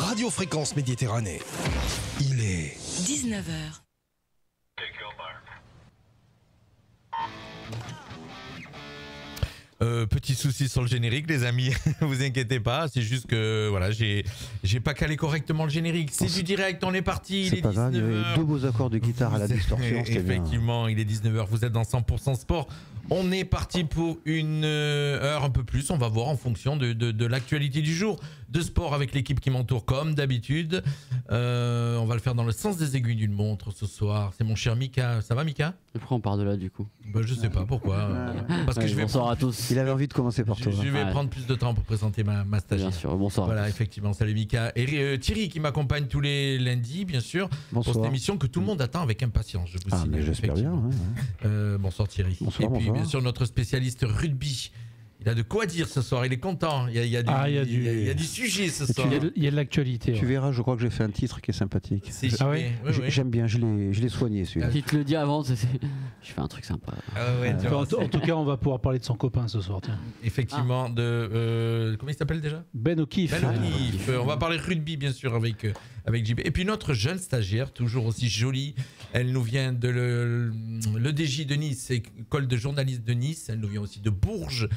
Radio Fréquence Méditerranée. Il est 19h. Petit souci sur le générique, les amis, vous inquiétez pas, c'est juste que voilà, j'ai pas calé correctement le générique. C'est du direct, on est parti, il est 19h. Il y avait deux beaux accords de guitare à la distorsion, c'était effectivement, il est 19h, vous êtes dans 100% sport. On est parti pour une heure, un peu plus, on va voir en fonction de l'actualité du jour, de sport avec l'équipe qui m'entoure comme d'habitude. On va le faire dans le sens des aiguilles d'une montre ce soir. C'est mon cher Mika, ça va Mika? Pourquoi on part de là du coup? Je sais pas pourquoi. Parce que je vais bonsoir à tous. Il avait envie de commencer par toi. Je vais prendre plus de temps pour présenter ma stagiaire. Bien sûr, bonsoir. Voilà, effectivement, salut Mika. Et Thierry qui m'accompagne tous les lundis, bien sûr, bonsoir. pour cette émission que tout le monde attend avec impatience. Je vous signale, j'espère bien. Ouais. Bonsoir Thierry. Bonsoir, et puis bien sûr notre spécialiste rugby. Il a de quoi dire ce soir, il est content. Il y a du sujet ce soir. Il y a de l'actualité. Tu verras, je crois que j'ai fait un titre qui est sympathique. Ah ouais, j'aime bien, je l'ai soigné celui-là. Il te le dit avant, je fais un truc sympa. En tout cas, on va pouvoir parler de son copain ce soir. Tiens. Effectivement, comment il s'appelle déjà? Ben O'Keefe. On va parler rugby bien sûr avec JB. Et puis notre jeune stagiaire, toujours aussi jolie, elle nous vient de l'EDJ de Nice, école de journalisme de Nice, elle nous vient aussi de Bourges.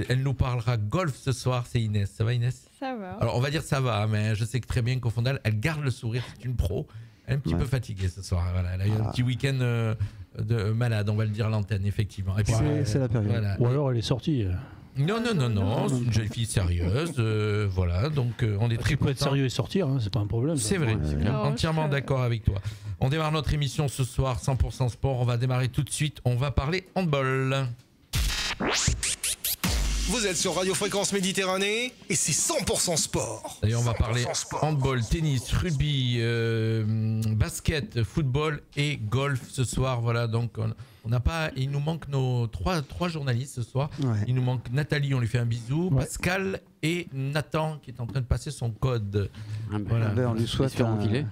Elle nous parlera golf ce soir, c'est Inès. Ça va Inès? Ça va. Alors on va dire ça va, mais je sais que très bien qu'au fond d'elle, elle garde le sourire, c'est une pro. Elle est un petit peu fatiguée ce soir. Voilà, elle a eu un petit week-end de malade, on va le dire à l'antenne, effectivement. Et puis, c'est la période. Voilà. Ou alors elle est sortie. Non, c'est une jeune fille sérieuse. Voilà, donc on est très content. Être sérieux et sortir, hein, c'est pas un problème. C'est vrai, entièrement d'accord avec toi. On démarre notre émission ce soir, 100% sport. On va démarrer tout de suite. On va parler handball. Vous êtes sur Radio Fréquence Méditerranée et c'est 100% sport. D'ailleurs, on va parler handball, tennis, rugby, basket, football et golf ce soir. Voilà, donc on n'a pas. Il nous manque nos trois journalistes ce soir. Ouais. Il nous manque Nathalie, on lui fait un bisou. Ouais. Pascal et Nathan qui est en train de passer son code. Voilà. On lui souhaite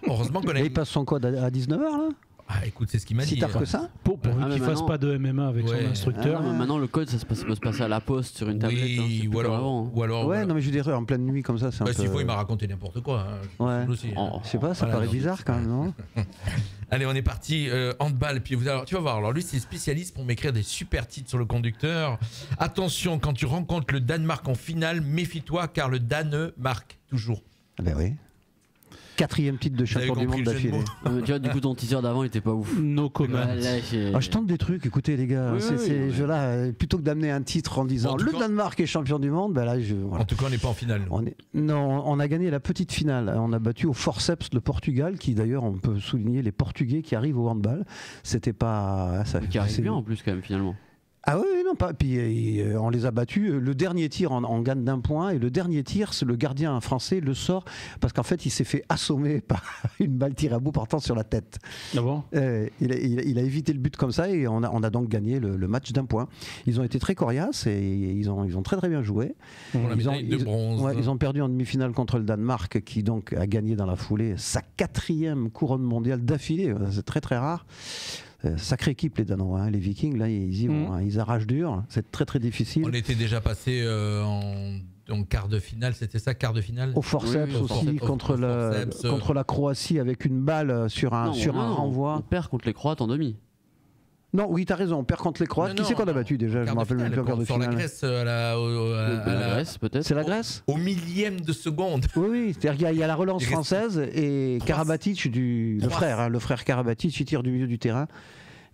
heureusement qu'on a. Il passe son code à 19h là. Ah écoute, c'est ce qu'il m'a dit. Si tard que ça. Pour qu'il fasse pas de MMA avec son instructeur. Maintenant le code ça peut se passer à la poste sur une tablette. Oui, ou alors. Ouais, non mais je dirais en pleine nuit comme ça, c'est un peu. S'il faut, il m'a raconté n'importe quoi. Ouais. Je sais pas, ça paraît bizarre quand même, non? Allez, on est parti handball. Puis tu vas voir. Alors lui, c'est spécialiste pour m'écrire des super titres sur le conducteur. Attention, quand tu rencontres le Danemark en finale, méfie-toi car le Dane marque toujours. Ben oui. 4e titre de champion du monde d'affilée. Tu vois, du coup, ton teaser d'avant, il était pas ouf. No comment. Je tente des trucs, écoutez les gars. Plutôt que d'amener un titre en disant le Danemark est champion du monde, ben là, en tout cas, on n'est pas en finale. Non, on a gagné la petite finale. On a battu au forceps le Portugal, qui d'ailleurs, on peut souligner les Portugais qui arrivent au handball. C'était pas. Qui arrive bien en plus, quand même, finalement. Ah oui, non, pas. Puis on les a battus. Le dernier tir, on gagne d'un point. Et le dernier tir, c'est le gardien français le sort parce qu'en fait, il s'est fait assommer par une balle tirée à bout partant sur la tête. Ah bon? Il a évité le but comme ça et on a donc gagné le match d'un point. Ils ont été très coriaces et ils ont très très bien joué. Ils ont perdu en demi-finale contre le Danemark qui donc a gagné dans la foulée sa 4e couronne mondiale d'affilée. C'est très très rare. Sacrée équipe les Danois, hein. Les Vikings là ils y vont, hein. Ils arrachent dur, c'est très très difficile. On était déjà passé en quart de finale, c'était ça, quart de finale au forceps aussi contre la Croatie avec une balle sur un renvoi. On perd contre les Croates en demi. Non, oui, t'as raison, on perd contre les Croates. Qui c'est qu'on a battu déjà? Je me rappelle même plus en quart de finale. Sur la Grèce, la Grèce peut-être. C'est la Grèce. Au millième de seconde. Oui, c'est-à-dire qu'il y a la relance française et Karabatic, le frère Karabatic, il tire du milieu du terrain.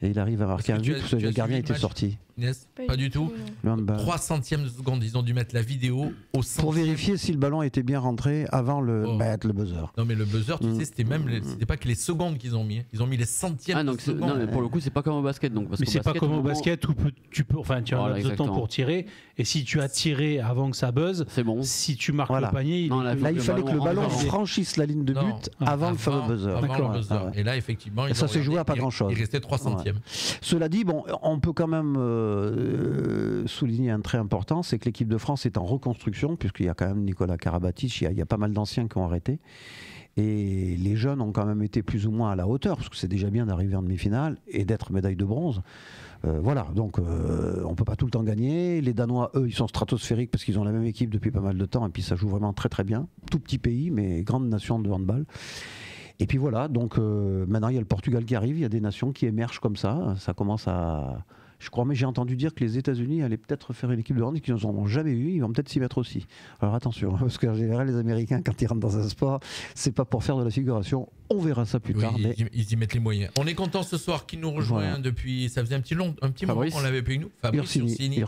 Et il arrive à marquer un but parce que le gardien était sorti. Inès, pas du tout. 3 centièmes de seconde, ils ont dû mettre la vidéo au centre. Pour vérifier si le ballon était bien rentré avant le buzzer. Non mais le buzzer, tu sais, c'était pas que les secondes qu'ils ont mis, ils ont mis les centièmes de seconde. Non, mais pour le coup, c'est pas comme au basket. Donc, mais c'est pas comme au basket où tu as le temps pour tirer. Et si tu as tiré avant que ça buzz, c'est bon. Si tu marques le panier, là il fallait que le ballon franchisse la ligne de but avant le fameux buzzer. Et là effectivement, ça s'est joué à pas grand chose. Il restait 3 centièmes. Cela dit, bon, on peut quand même souligner un trait important, c'est que l'équipe de France est en reconstruction, puisqu'il y a quand même Nicolas Karabatic, il y a pas mal d'anciens qui ont arrêté. Et les jeunes ont quand même été plus ou moins à la hauteur, parce que c'est déjà bien d'arriver en demi-finale et d'être médaille de bronze. Voilà, donc on ne peut pas tout le temps gagner. Les Danois, eux, ils sont stratosphériques parce qu'ils ont la même équipe depuis pas mal de temps, et puis ça joue vraiment très très bien. Tout petit pays, mais grande nation de handball. Et puis voilà, donc maintenant il y a le Portugal qui arrive, il y a des nations qui émergent comme ça commence à... Je crois, mais j'ai entendu dire que les États-Unis allaient peut-être faire une équipe de hand qu'ils n'en ont jamais eu, ils vont peut-être s'y mettre aussi. Alors attention, parce qu'en général, les Américains, quand ils rentrent dans un sport, c'est pas pour faire de la figuration. On verra ça plus tard. Mais... Ils y mettent les moyens. On est content ce soir qu'il nous rejoint depuis. Ça faisait un petit moment qu'on l'avait avec nous. Fabrice Ursini,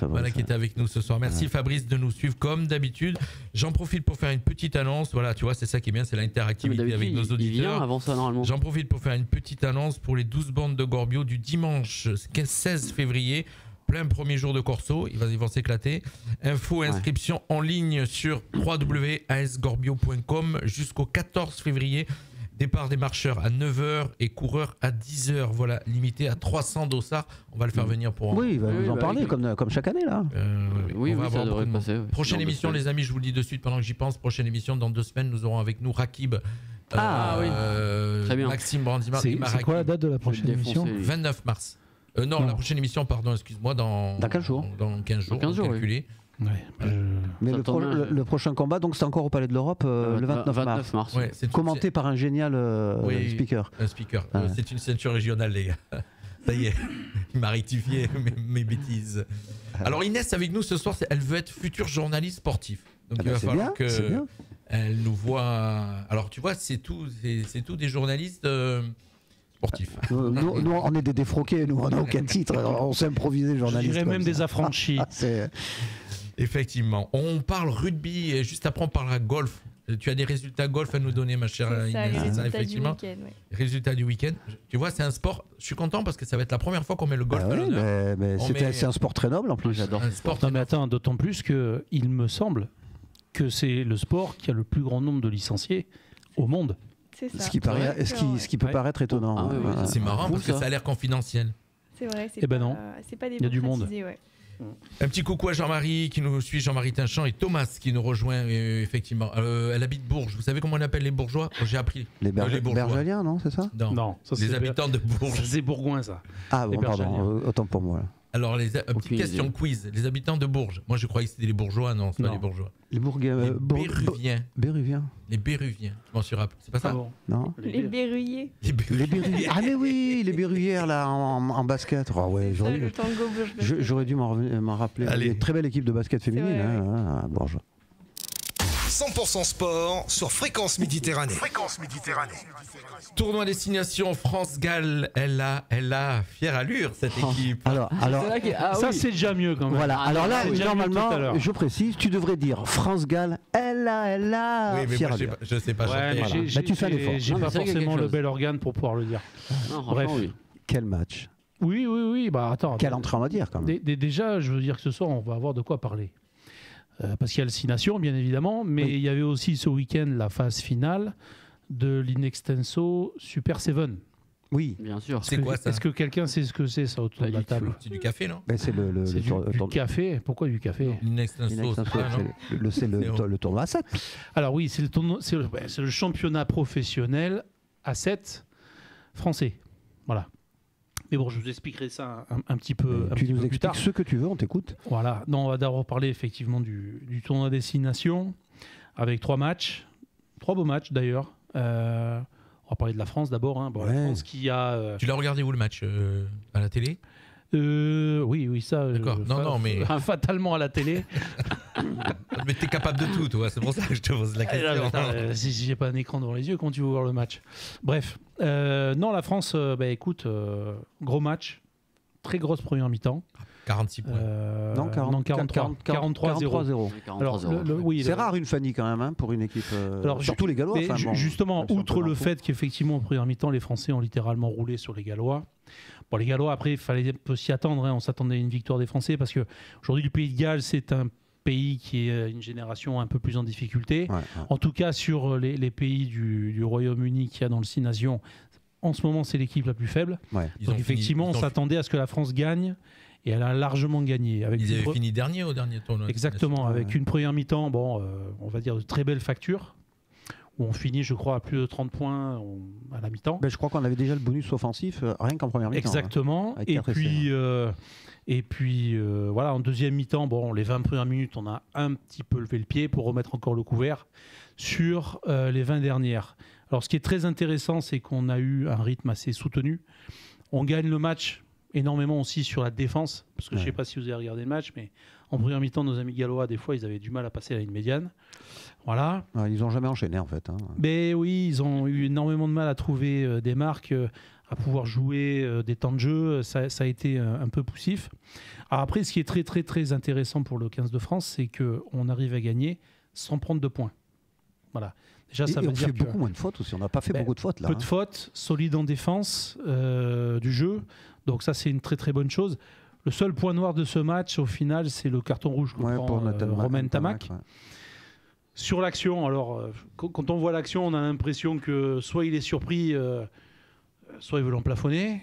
voilà, qui était avec nous ce soir. Merci Fabrice de nous suivre comme d'habitude. J'en profite pour faire une petite annonce. Voilà, tu vois, c'est ça qui est bien, c'est l'interactivité avec nos auditeurs. Il vient avant ça normalement. J'en profite pour faire une petite annonce pour les 12 bandes de Gorbio du dimanche 16 février. Plein premier jour de corso, ils vont s'éclater. Info et inscription en ligne sur www.asgorbio.com jusqu'au 14 février. Départ des marcheurs à 9h et coureurs à 10h. Voilà, limité à 300 dossards. On va le faire venir pour... Oui, il va nous en parler comme chaque année là. Oui, ça devrait passer. Prochaine émission, les amis, je vous le dis de suite pendant que j'y pense. Prochaine émission, dans 2 semaines, nous aurons avec nous Rakib. Oui, très bien. Maxime Brandimar. C'est quoi la date de la prochaine émission ? 29 mars. Non, la prochaine émission, pardon, excuse-moi, dans 15 jours. Dans 15 jours, calculé. Ouais, mais le prochain combat, donc c'est encore au Palais de l'Europe le 29 mars. Ouais, commenté par un génial speaker. Un speaker. C'est une ceinture régionale, les gars. Ça y est, il m'a rectifié mes bêtises. Alors Inès avec nous ce soir, elle veut être future journaliste sportive. Donc il va falloir qu'elle nous voit. Alors tu vois, c'est tout des journalistes sportifs. Nous, on est des défroqués, nous on n'a aucun titre, on s'est improvisé journaliste. Je dirais même des affranchis. Effectivement. On parle rugby et juste après on parlera golf. Tu as des résultats golf à nous donner, ma chère Inès. Effectivement. Résultats du week-end. Tu vois, c'est un sport. Je suis content parce que ça va être la première fois qu'on met le golf à l'honneur. C'est un sport très noble en plus. J'adore. Non, mais attends, d'autant plus que il me semble que c'est le sport qui a le plus grand nombre de licenciés au monde. C'est ça. Ce qui peut paraître étonnant. C'est marrant parce que ça a l'air confidentiel. C'est vrai. Eh ben non. C'est pas il y a du monde. Ouais. Un petit coucou à Jean-Marie qui nous suit, Jean-Marie Tinchamp, et Thomas qui nous rejoint effectivement. Elle habite Bourges. Vous savez comment on appelle les Bourgeois? J'ai appris. Les Bergeliens, non, c'est ça? Non, ça, les habitants de Bourges. C'est Bourgoin, ça. Ah bon, pardon, autant pour moi. Là. Alors, petite question quiz. Les habitants de Bourges. Moi, je croyais que c'était les Bourgeois. Non, c'est pas les Bourgeois. Les Béruviens. Béruviens. Les Béruviens. Je m'en suis rappelé. C'est pas ça? Non. Les Berruyiers. Les Berruyiers. Ah mais oui, les Berruyières là en basket. Oh, ouais, j'aurais dû m'en rappeler. Allez. Une très belle équipe de basket féminine à Bourges. 100% sport sur Fréquence Méditerranée. Tournoi destination France-Galles. Elle a fière allure, cette équipe. Alors, ça c'est déjà mieux quand même. Voilà. Alors là, normalement, je précise, tu devrais dire France-Galles. Elle a oui, mais fière moi, allure. je sais pas chanter. Voilà. Tu fais un effort. J'ai pas forcément le bel organe pour pouvoir le dire. Non, bref. Oui. Quel match. Oui. Bah attends. Quelle entrée on va dire quand même. Déjà, je veux dire que ce soir, on va avoir de quoi parler. Parce qu'il y a le 6 Nations, bien évidemment, mais il y avait aussi ce week-end la phase finale de l'Inextenso Super 7. Oui, bien sûr. C'est quoi ça? Est-ce que quelqu'un sait ce que c'est ça autour de la table? C'est du café, non? C'est du café. Pourquoi du café? L'Inextenso, c'est le tournoi à 7. Alors oui, c'est le championnat professionnel à 7 français. Voilà. Mais bon, je vous expliquerai ça un petit peu Tu nous plus expliques tard. ce que tu veux, on t'écoute. Voilà. Non, on va d'abord parler effectivement du tournoi destination avec 3 matchs. 3 beaux matchs d'ailleurs. On va parler de la France d'abord. Hein. Bon, la France qui a... Tu l'as regardé où le match? À la télé? Oui, ça. D'accord. Mais fatalement à la télé. Mais t'es capable de tout, toi. C'est pour ça que je te pose la question. Si j'ai pas un écran devant les yeux, comment tu veux voir le match? Bref. Non, la France, écoute, gros match. Très grosse première mi-temps. 46 points. Non, 43-0. Alors, c'est rare une Fanny quand même, hein, pour une équipe. Surtout les Gallois. Justement, outre le fait qu'effectivement, en première mi-temps, les Français ont littéralement roulé sur les Gallois. Bon, les Gallois, après, il peut s'y attendre. Hein, on s'attendait à une victoire des Français parce qu'aujourd'hui, le Pays de Galles, c'est un pays qui est une génération un peu plus en difficulté. En tout cas, sur les pays du Royaume-Uni qu'il y a dans le 6 Nations, en ce moment, c'est l'équipe la plus faible. Donc, effectivement, on s'attendait à ce que la France gagne et elle a largement gagné. Ils avaient fini dernier au dernier tournoi. Exactement, avec une première mi-temps, on va dire de très belle facture, où on finit, je crois, à plus de 30 points à la mi-temps. Je crois qu'on avait déjà le bonus offensif, rien qu'en première mi-temps. Exactement, et puis, voilà, en deuxième mi-temps, les 20 premières minutes, on a un petit peu levé le pied pour remettre encore le couvert sur les 20 dernières. Alors, ce qui est très intéressant, c'est qu'on a eu un rythme assez soutenu. On gagne le match énormément aussi sur la défense, parce que je ne sais pas si vous avez regardé le match, mais en première mi-temps, nos amis gallois, des fois, ils avaient du mal à passer la ligne médiane. Voilà. Ils n'ont jamais enchaîné, en fait. Mais oui, ils ont eu énormément de mal à trouver des marques, à pouvoir jouer des temps de jeu. Ça a été un peu poussif. Alors après, ce qui est très, très, très intéressant pour le 15 de France, c'est qu'on arrive à gagner sans prendre de points. Voilà. Déjà, ça veut dire on fait beaucoup moins de fautes aussi. On n'a pas fait beaucoup de fautes là. Peu de fautes, solide en défense du jeu. Donc ça, c'est une très très bonne chose. Le seul point noir de ce match, au final, c'est le carton rouge que prend Romain Ntamack. Sur l'action, alors quand on voit l'action, on a l'impression que soit il est surpris, soit il veut l'emplafonner.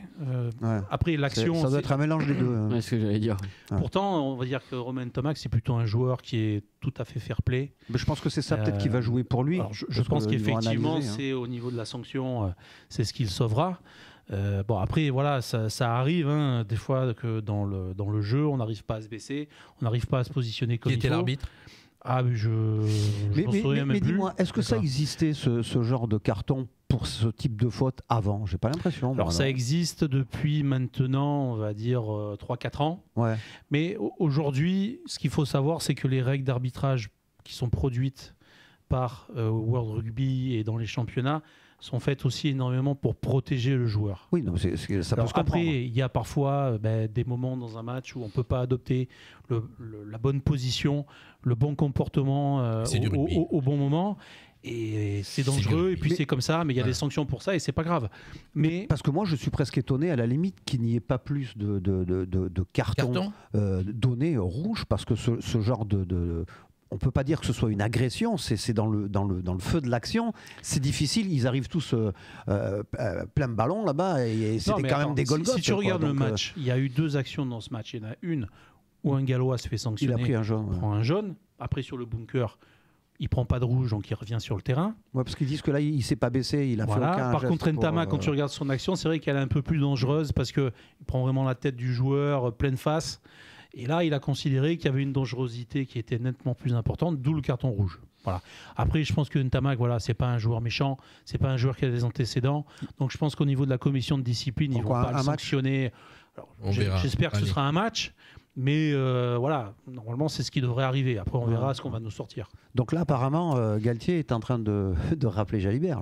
Après, l'action... Ça doit être un mélange des deux. C'est ce que j'allais dire. Pourtant, on va dire que Romain Ntamack, c'est plutôt un joueur qui est tout à fait fair-play. Mais je pense que c'est ça peut-être qui va jouer pour lui. Alors, je pense qu'effectivement, c'est au niveau de la sanction, c'est ce qui le sauvera. Après, voilà, ça arrive des fois que dans le jeu, on n'arrive pas à se baisser, on n'arrive pas à se positionner comme il faut. Qui était l'arbitre ? Mais dis-moi, est-ce que ça existait ce genre de carton pour ce type de faute avant? J'ai pas l'impression. Alors ça existe depuis maintenant, on va dire 3-4 ans. Ouais. Mais aujourd'hui, ce qu'il faut savoir, c'est que les règles d'arbitrage qui sont produites par World Rugby et dans les championnats sont faites aussi énormément pour protéger le joueur. Oui, non, ça peut se comprendre. Après, il y a parfois des moments dans un match où on ne peut pas adopter la bonne position, le bon comportement au bon moment. Et c'est dangereux, et puis c'est comme ça, mais il y a des sanctions pour ça, et c'est pas grave. Mais... Parce que moi, je suis presque étonné, à la limite, qu'il n'y ait pas plus de cartons donnés rouges, parce que ce genre de on ne peut pas dire que ce soit une agression, c'est dans le feu de l'action. C'est difficile, ils arrivent tous plein de ballons là-bas, et c'était quand même des Golgoth. Si tu regardes le match, il y a eu 2 actions dans ce match. Il y en a une où un Gallois se fait sanctionner. Il a pris un jaune. Prend un jaune. Après, sur le bunker, il ne prend pas de rouge, donc il revient sur le terrain. Ouais, parce qu'ils disent que là, il ne s'est pas baissé, il a fait aucun Par geste contre, Ntamack, quand tu regardes son action, c'est vrai qu'elle est un peu plus dangereuse, parce qu'il prend vraiment la tête du joueur pleine face. Et là, il a considéré qu'il y avait une dangerosité qui était nettement plus importante, d'où le carton rouge. Voilà. Après, je pense que Ntamack, c'est pas un joueur méchant, c'est pas un joueur qui a des antécédents. Donc, je pense qu'au niveau de la commission de discipline, ils vont pas le sanctionner. J'espère que ce sera un match. Mais voilà, normalement, c'est ce qui devrait arriver. Après, on verra ce qu'on va nous sortir. Donc là, apparemment, Galtier est en train de rappeler Jalibert.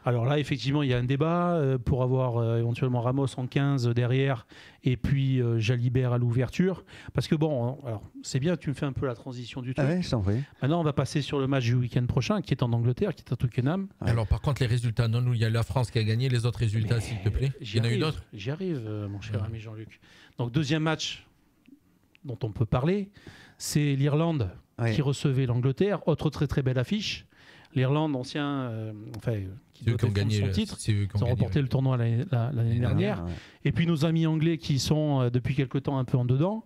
Alors là, effectivement, il y a un débat pour avoir éventuellement Ramos en 15 derrière et puis Jalibert à l'ouverture. Parce que bon, alors, c'est bien, tu me fais un peu la transition du truc. Ah ouais, je t'en prie. Maintenant, on va passer sur le match du week-end prochain, qui est en Angleterre, qui est à Twickenham. Alors par contre, les résultats, non, nous, il y a la France qui a gagné. Les autres résultats, s'il te plaît. Il y en a eu d'autres. J'y arrive, mon cher ami Jean-Luc. Donc, deuxième match dont on peut parler, c'est l'Irlande qui recevait l'Angleterre. Autre très très belle affiche. L'Irlande, ancien, qui doit défendre son titre, ils ont remporté le tournoi l'année dernière. Et puis nos amis anglais qui sont depuis quelque temps un peu en dedans,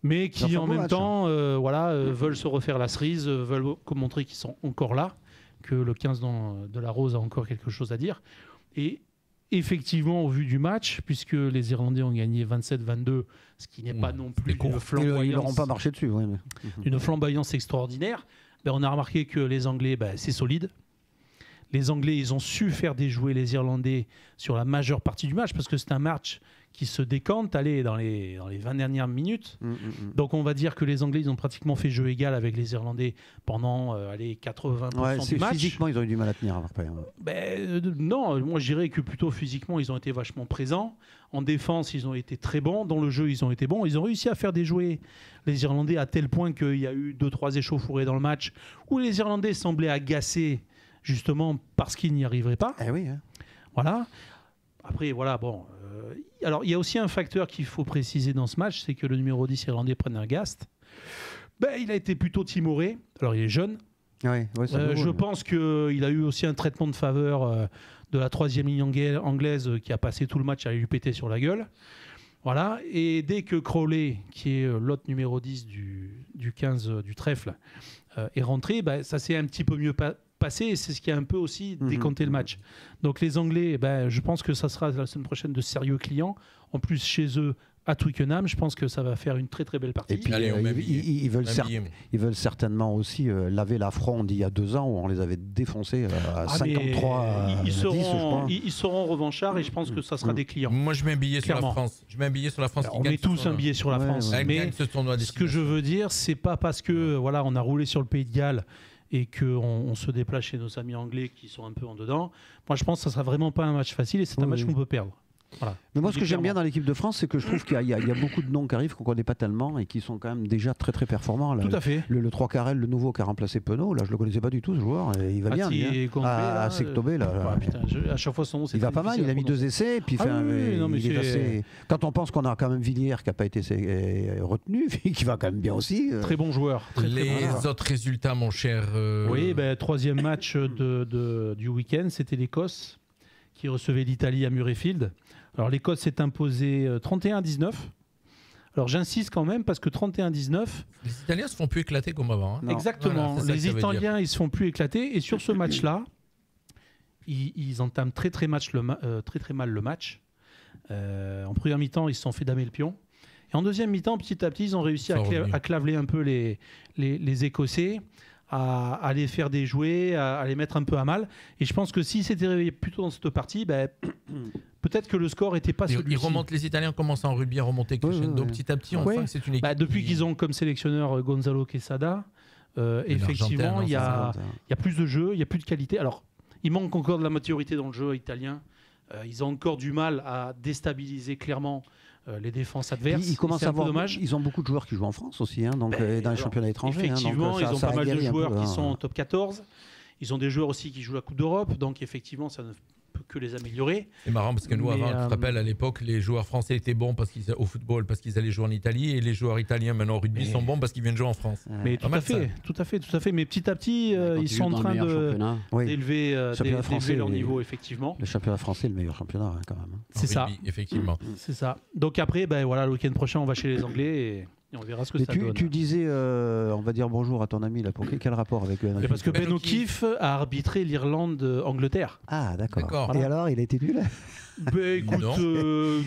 mais qui en même temps veulent se refaire la cerise, veulent montrer qu'ils sont encore là, que le 15 de la Rose a encore quelque chose à dire. Et effectivement, au vu du match, puisque les Irlandais ont gagné 27-22, ce qui n'est pas non plus une flamboyance. Ils n'auront pas marché dessus. Une flamboyance extraordinaire. On a remarqué que les Anglais, c'est solide. Les Anglais, ils ont su faire déjouer les Irlandais sur la majeure partie du match, parce que c'est un match qui se décante dans les 20 dernières minutes. Donc on va dire que les Anglais, ils ont pratiquement fait jeu égal avec les Irlandais pendant 80% du match. Physiquement, ils ont eu du mal à tenir après. Non, moi je dirais que plutôt physiquement, ils ont été vachement présents. En défense, ils ont été très bons. Dans le jeu, ils ont été bons. Ils ont réussi à faire déjouer les Irlandais à tel point qu'il y a eu 2-3 échauffourées dans le match où les Irlandais semblaient agacés justement parce qu'ils n'y arriveraient pas. Voilà. Après, voilà, alors, il y a aussi un facteur qu'il faut préciser dans ce match, c'est que le numéro 10 irlandais, Prendergast, il a été plutôt timoré. Alors, il est jeune. Je pense qu'il a eu aussi un traitement de faveur de la 3e ligne anglaise qui a passé tout le match à lui péter sur la gueule. Voilà, et dès que Crowley, qui est l'hôte numéro 10 du 15 du trèfle, est rentré, ça s'est un petit peu mieux passé et c'est ce qui a un peu aussi décanté le match. Donc les Anglais, je pense que ça sera la semaine prochaine de sérieux clients. En plus, chez eux, à Twickenham, je pense que ça va faire une très très belle partie. Et puis ils veulent certainement aussi laver la fronde il y a 2 ans où on les avait défoncés à 53 ils seront revanchards et je pense que ça sera des clients. Moi je mets un billet sur la France. Je mets un billet sur la France. On met tous un billet sur la France. Mais ce que je veux dire, c'est pas parce que voilà, on a roulé sur le Pays de Galles et qu'on se déplace chez nos amis anglais qui sont un peu en dedans. Moi je pense que ça sera vraiment pas un match facile et c'est un match qu'on peut perdre. Voilà. Mais moi, ce que j'aime bien dans l'équipe de France, c'est que je trouve qu'il y a beaucoup de noms qui arrivent qu'on ne connaît pas tellement et qui sont quand même déjà très très performants. Là, tout à fait. Le 3 Carrel, le nouveau qui a remplacé Penaud, là, je ne le connaissais pas du tout ce joueur. Et il va bien. À Sectobé, là. À chaque fois, son nom, il va pas mal. Il a mis 2 essais. Et puis, quand on pense qu'on a quand même Villiers qui n'a pas été retenu, qui va quand même bien aussi. Très bon joueur. Les autres résultats, mon cher. Oui, 3e match du week-end, c'était l'Écosse qui recevait l'Italie à Murrayfield. Alors l'Écosse s'est imposée 31-19. Alors j'insiste quand même parce que 31-19... Les Italiens se font plus éclater comme avant. Non. Exactement. Voilà, les Italiens, ils se font plus éclater. Et sur ce match-là, ils entament très très mal le match. En première mi-temps, ils se sont fait damer le pion. Et en deuxième mi-temps, petit à petit, ils ont réussi à claveler un peu les Écossais, à les faire déjouer, à les mettre un peu à mal. Et je pense que s'ils s'étaient réveillés plus tôt dans cette partie, peut-être que le score n'était pas celui-ci. Ils remontent, les Italiens commencent en rugby à remonter crescendo petit à petit. On sent que c'est une équipe. Depuis qu'ils ont comme sélectionneur Gonzalo Quesada, effectivement, il y a plus de jeu, il y a plus de qualité. Alors, il manque encore de la maturité dans le jeu italien. Ils ont encore du mal à déstabiliser clairement les défenses adverses. Ils ont beaucoup de joueurs qui jouent en France aussi, dans les championnats étrangers. Effectivement, ils ont pas mal de joueurs qui sont en top 14. Ils ont des joueurs aussi qui jouent la Coupe d'Europe, donc effectivement, ça ne peut que les améliorer. C'est marrant parce que nous, avant, tu te rappelles, à l'époque, les joueurs français étaient bons au football parce qu'ils allaient jouer en Italie, et les joueurs italiens maintenant au rugby sont bons parce qu'ils viennent jouer en France. Mais tout à fait. Mais petit à petit, ils sont en train d'élever leur niveau, effectivement. Le championnat français est le meilleur championnat, quand même. C'est ça. Effectivement. C'est ça. Donc après, le week-end prochain, on va chez les Anglais et on verra ce que ça donne. Tu disais, on va dire bonjour à ton ami là. Quel rapport avec Ben O'Keefe? Parce que Ben O'Keefe a arbitré l'Irlande-Angleterre. Ah d'accord. Voilà. Et alors, il a été nul? Écoute,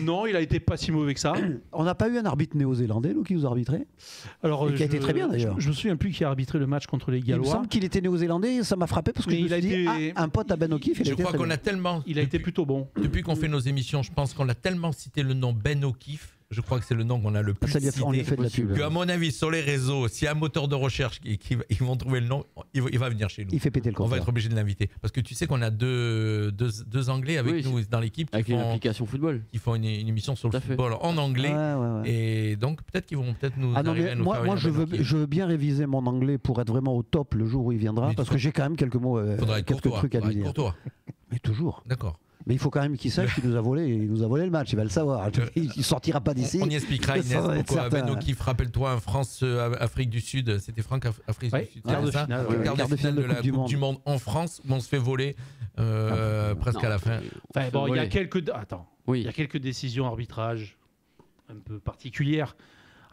non, il a été pas si mauvais que ça. On n'a pas eu un arbitre néo-zélandais qui nous arbitrait? Alors, qui a été très bien d'ailleurs. Je me souviens plus qui a arbitré le match contre les Gallois. Il me semble qu'il était néo-zélandais, ça m'a frappé parce que je me suis dit, un pote à Ben O'Keefe, je crois qu'on a tellement. Il a été plutôt bon. Depuis qu'on fait nos émissions, je pense qu'on a tellement cité le nom Ben O'Keefe. Je crois que c'est le nom qu'on a le plus cité. On lui a fait de la pub. À mon avis, sur les réseaux, s'il y a un moteur de recherche qui vont trouver le nom, il va venir chez nous. Il fait péter le compteur. On va être obligé de l'inviter. Parce que tu sais qu'on a deux Anglais avec nous dans l'équipe. Avec une application football. Qui font une émission sur le football en anglais. Ouais. Et donc, peut-être qu'ils vont nous arriver à nous faire moi, je veux bien réviser mon anglais pour être vraiment au top le jour où il viendra. Parce que j'ai quand même quelques mots, quelques trucs à lui dire. Mais toujours. D'accord. Mais il faut quand même qu'il sache qu'il nous a volé le match, il va le savoir. Il ne sortira pas d'ici. On y expliquera, Inès, pourquoi Ben O'Keefe, rappelle-toi, France-Afrique du Sud, c'était Afrique du Sud, quart de finale de la Coupe du Monde en France, où on se fait voler presque à la fin. Il y a quelques décisions arbitrage un peu particulières.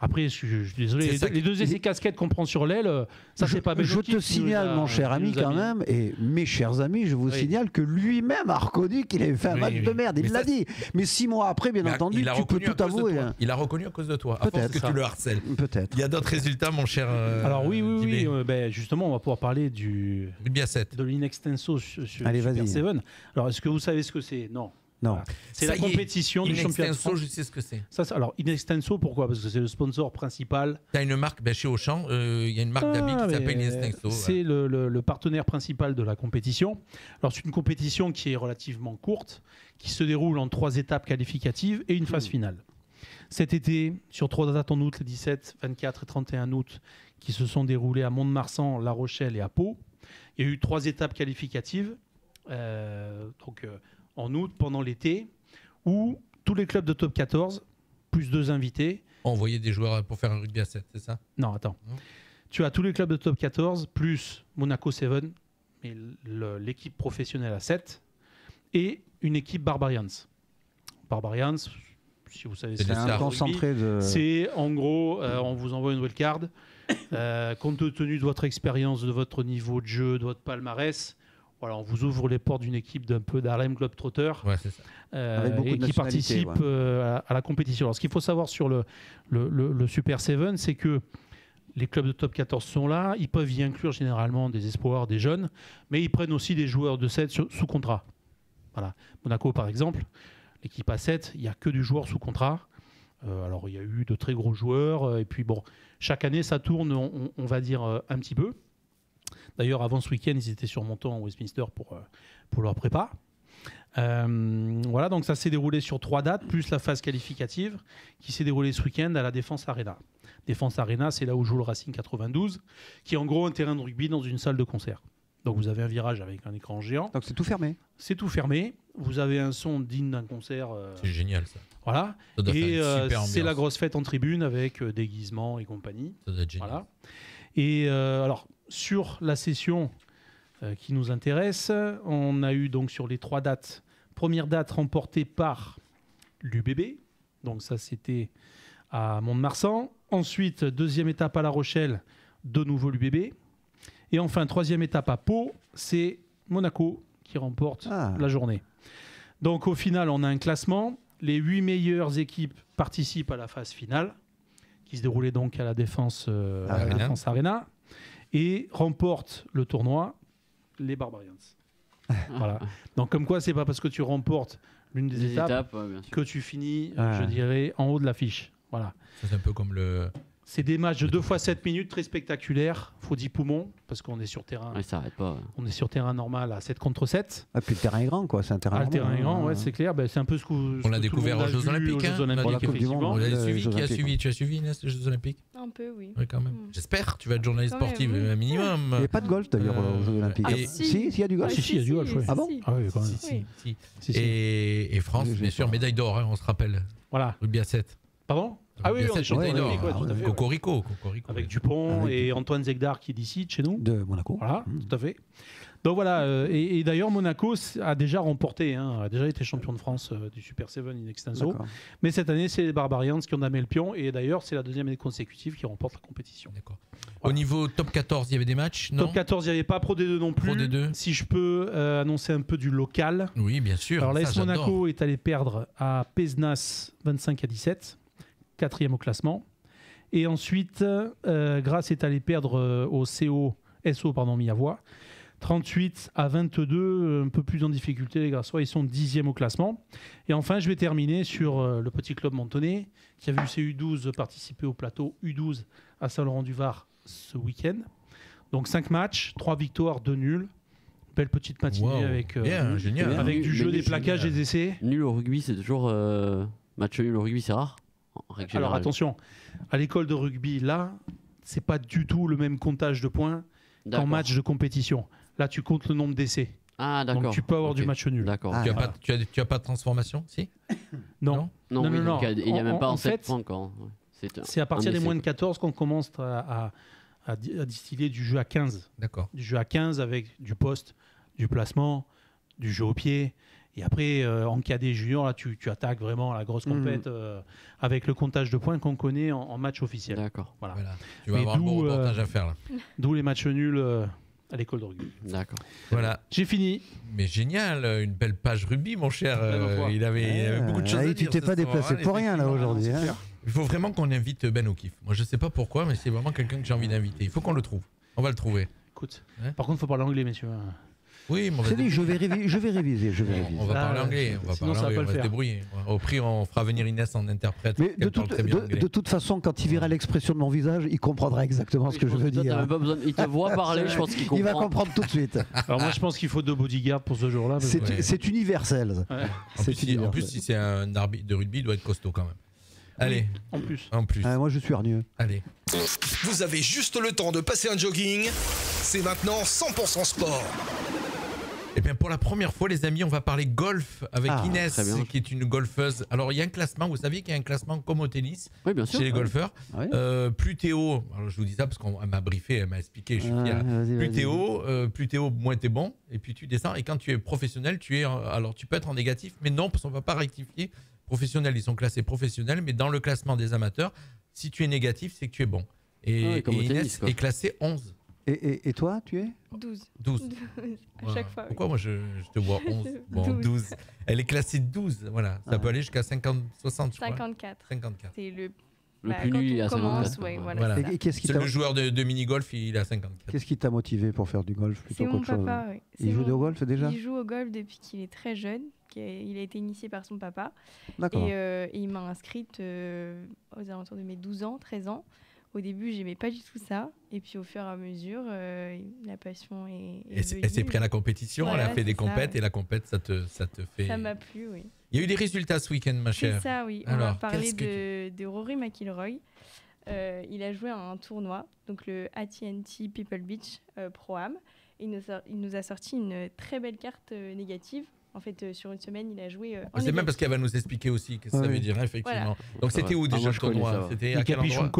Après, je suis désolé, les 2 essais casquettes qu'on prend sur l'aile, ça c'est pas Ben O'Keefe. Je te signale, mon cher ami, quand même, et mes chers amis, je vous signale que lui-même a reconnu qu'il avait fait un match de merde. Il l'a dit. Mais 6 mois après, bien entendu, tu peux tout avouer. Il a reconnu à cause de toi, à force que tu le harcèles. Peut-être. Il y a d'autres résultats, mon cher. Alors oui. Justement, on va pouvoir parler de l'Inextenso sur Super 7. Alors, est-ce que vous savez ce que c'est? Non. Voilà. C'est la compétition du championnat de France. Je sais ce que c'est. Alors, Inextenso, pourquoi? Parce que c'est le sponsor principal. Tu as une marque, chez Auchan, il y a une marque d'habits qui s'appelle Inextenso. C'est le partenaire principal de la compétition. Alors, c'est une compétition qui est relativement courte, qui se déroule en 3 étapes qualificatives et une phase finale. Cet été, sur 3 dates en août, les 17, 24 et 31 août, qui se sont déroulées à Mont-de-Marsan, La Rochelle et à Pau, il y a eu 3 étapes qualificatives. En août, pendant l'été, où tous les clubs de top 14, plus 2 invités... On envoyait des joueurs pour faire un rugby à 7, c'est ça? Non, attends. Tu as tous les clubs de top 14, plus Monaco 7, mais l'équipe professionnelle à 7, et une équipe Barbarians. Barbarians, si vous savez, c'est un concentré de. C'est en gros, on vous envoie une wildcard. Compte tenu de votre expérience, de votre niveau de jeu, de votre palmarès, voilà, on vous ouvre les portes d'une équipe d'un peu d'Harlem Globetrotter et qui participe à la compétition. Alors, ce qu'il faut savoir sur le Super 7, c'est que les clubs de top 14 sont là, ils peuvent y inclure généralement des espoirs, des jeunes, mais ils prennent aussi des joueurs de 7 sous contrat. Voilà. Monaco, par exemple, l'équipe à 7, il n'y a que du joueur sous contrat. Alors, il y a eu de très gros joueurs, et puis bon, chaque année, ça tourne, on va dire, un petit peu. D'ailleurs, avant ce week-end, ils étaient sur Monton à Westminster pour leur prépa. Voilà, donc ça s'est déroulé sur 3 dates, plus la phase qualificative qui s'est déroulée ce week-end à la Défense Arena. Défense Arena, c'est là où joue le Racing 92, qui est en gros un terrain de rugby dans une salle de concert. Donc vous avez un virage avec un écran géant. Donc c'est tout fermé. C'est tout fermé. Vous avez un son digne d'un concert. C'est génial ça. Voilà. Et c'est la grosse fête en tribune avec déguisement et compagnie. Ça doit être génial. Voilà. Et alors, sur la session qui nous intéresse, on a eu donc sur les 3 dates, première date remportée par l'UBB. Donc ça, c'était à Mont-de-Marsan. Ensuite, deuxième étape à La Rochelle, de nouveau l'UBB. Et enfin, troisième étape à Pau, c'est Monaco qui remporte la journée. Donc au final, on a un classement. Les 8 meilleures équipes participent à la phase finale, qui se déroulait donc à la Défense Arena, et remportent le tournoi les Barbarians. Voilà. Donc comme quoi, c'est pas parce que tu remportes l'une des étapes que tu finis, je dirais, en haut de l'affiche. Voilà. C'est un peu comme le... C'est des matchs de 2 fois 7 minutes très spectaculaires. Faut 10 poumons parce qu'on est sur terrain. Ça arrête pas. On est sur terrain normal à 7 contre 7. Ah, puis le terrain est grand, quoi. C'est un terrain. Le terrain est grand, ouais, c'est clair. C'est un peu ce que. On l'a découvert aux Jeux Olympiques. Effectivement. Tu as suivi Inès, les Jeux Olympiques? Un peu, oui. Oui, quand même. J'espère. Tu vas être journaliste sportive, un minimum. Il n'y a pas de golf d'ailleurs aux Jeux Olympiques. Si, il y a du golf. Si, il y a du golf. Ah bon? Ah oui, quand même. Et France, bien sûr, médaille d'or, on se rappelle. Voilà. Rugby à 7. Pardon? Ah oui, on est champion olympique, tout à fait. Cocorico. Avec Dupont et Antoine Zegdar qui est d'ici, de chez nous. De Monaco. Voilà, tout à fait. Donc voilà, et d'ailleurs Monaco a déjà remporté, a déjà été champion de France du Super 7 in extenso. Mais cette année, c'est les Barbarians qui ont damé le pion, et d'ailleurs c'est la deuxième année consécutive qui remporte la compétition. D'accord. Voilà. Au niveau top 14, il y avait des matchs, non? Top 14, il n'y avait pas Pro D2 non plus. Pro D2. Si je peux annoncer un peu du local. Oui, bien sûr. Alors l'AS Monaco est allé perdre à Pézenas 25-17, 4e au classement. Et ensuite, Grasse est allé perdre au SO Miavois. 38-22, un peu plus en difficulté les Grassois, ils sont 10e au classement. Et enfin, je vais terminer sur le petit club montonais qui a vu ses U12 participer au plateau U12 à Saint-Laurent-du-Var ce week-end. Donc 5 matchs, 3 victoires, 2 nuls. Belle petite matinée avec du jeu, des plaquages, des essais. Nul au rugby, c'est toujours... match nul au rugby, c'est rare. Alors attention, à l'école de rugby, là, c'est pas du tout le même comptage de points qu'en match de compétition. Là, tu comptes le nombre d'essais. Ah, d'accord. Donc tu peux avoir du match nul. D'accord. Tu as pas de transformation, si? Non. Il n'y a même pas en 7 points encore. C'est à partir des moins de 14 qu'on commence à distiller du jeu à 15. D'accord. Du jeu à 15 avec du poste, du placement, du jeu au pied. Et après, en cadet junior, là, tu attaques vraiment la grosse compète avec le comptage de points qu'on connaît en match officiel. D'accord. Voilà. Tu vas avoir un bon reportage à faire là. D'où les matchs nuls à l'école de rugby. D'accord. Voilà. J'ai fini. Mais génial, une belle page rugby, mon cher. Il avait beaucoup de choses à dire. Tu t'es pas déplacé pour rien là aujourd'hui. Il faut vraiment qu'on invite Ben O'Keefe. Moi, je sais pas pourquoi, mais c'est vraiment quelqu'un que j'ai envie d'inviter. Il faut qu'on le trouve. On va le trouver. Écoute. Par contre, il faut parler anglais, messieurs. Oui, mais je vais réviser. On va parler anglais, on va se débrouiller. Au prix, on fera venir Inès en interprète. Mais de toute façon, quand il verra l'expression de mon visage, il comprendra exactement ce que je veux dire. Il te voit parler, je pense qu'il comprend. Il va comprendre tout de suite. Alors moi, je pense qu'il faut 2 bodyguards pour ce jour-là. C'est universel. En plus, si c'est un arbitre de rugby, il doit être costaud quand même. Allez. En plus. Moi, je suis hargneux. Allez. Vous avez juste le temps de passer un jogging. C'est maintenant 100% sport. Et bien pour la première fois, les amis, on va parler golf avec Inès, qui est une golfeuse. Alors il y a un classement, vous savez qu'il y a un classement comme au tennis chez les golfeurs. Plus t'es haut, alors je vous dis ça parce qu'elle m'a briefé, elle m'a expliqué, je suis fier. Plus t'es haut, moins t'es bon. Et puis tu descends. Et quand tu es professionnel, tu peux être en négatif, mais non, parce qu'on ne va pas rectifier. professionnels, ils sont classés professionnels, mais dans le classement des amateurs, si tu es négatif, c'est que tu es bon. Et Inès est classée 11. Et toi, tu es 12. À chaque fois. Pourquoi moi je te vois 11 Bon, 12. Elle est classée 12, voilà. Ça peut aller jusqu'à 50, 60, je crois. 54. C'est le plus nul, il est à 54. Voilà. C'est le joueur de mini-golf, il est à 54. Qu'est-ce qui t'a motivé pour faire du golf plutôt qu'autre chose? C'est mon papa, oui. Il joue au golf déjà? Il joue au golf depuis qu'il est très jeune. Il a été initié par son papa. D'accord. Et il m'a inscrite aux alentours de mes 12 ans, 13 ans. Au début, j'aimais pas du tout ça. Et puis, au fur et à mesure, la passion est venue. Elle s'est prise à la compétition, elle a fait des compètes et la compète, ça te fait... Ça m'a plu, oui. Il y a eu des résultats ce week-end, ma chère. C'est ça, oui. On va parler de Rory McIlroy. Il a joué à un tournoi, donc le AT&T People Beach Pro-Am. Il nous a sorti une très belle carte négative. En fait, sur une semaine, il a joué. C'est même parce qu'elle va nous expliquer aussi ce que ça veut dire, effectivement. Voilà. Donc, c'était où déjà le tournoi? C'était à quel endroit?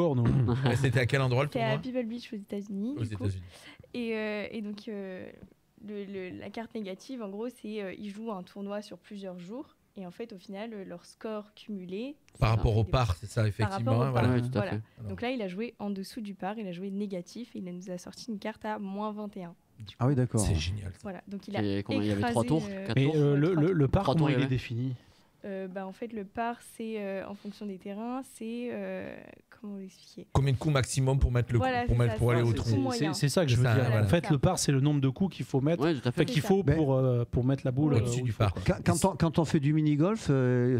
C'était à quel endroit le tournoi? C'était à People Beach aux États-Unis. Et donc, la carte négative, en gros, c'est ils jouent un tournoi sur plusieurs jours. Et en fait, au final, leur score cumulé... Par rapport au par, c'est ça, effectivement. Voilà. Oui, tout à fait. Donc là, il a joué en dessous du par, il a joué négatif et il nous a sorti une carte à moins 21. Ah oui, d'accord. C'est génial. Voilà, donc il a il y avait 3 tours, 4 tours. Et le par, comment il est défini? En fait, le par, c'est en fonction des terrains, c'est comment l'expliquer? Combien de coups maximum pour mettre le coup, pour aller au trou? C'est ça que je veux dire. En fait, le par, c'est le nombre de coups qu'il faut mettre, qu'il faut pour mettre la boule au-dessus du par. Quand on fait du mini-golf,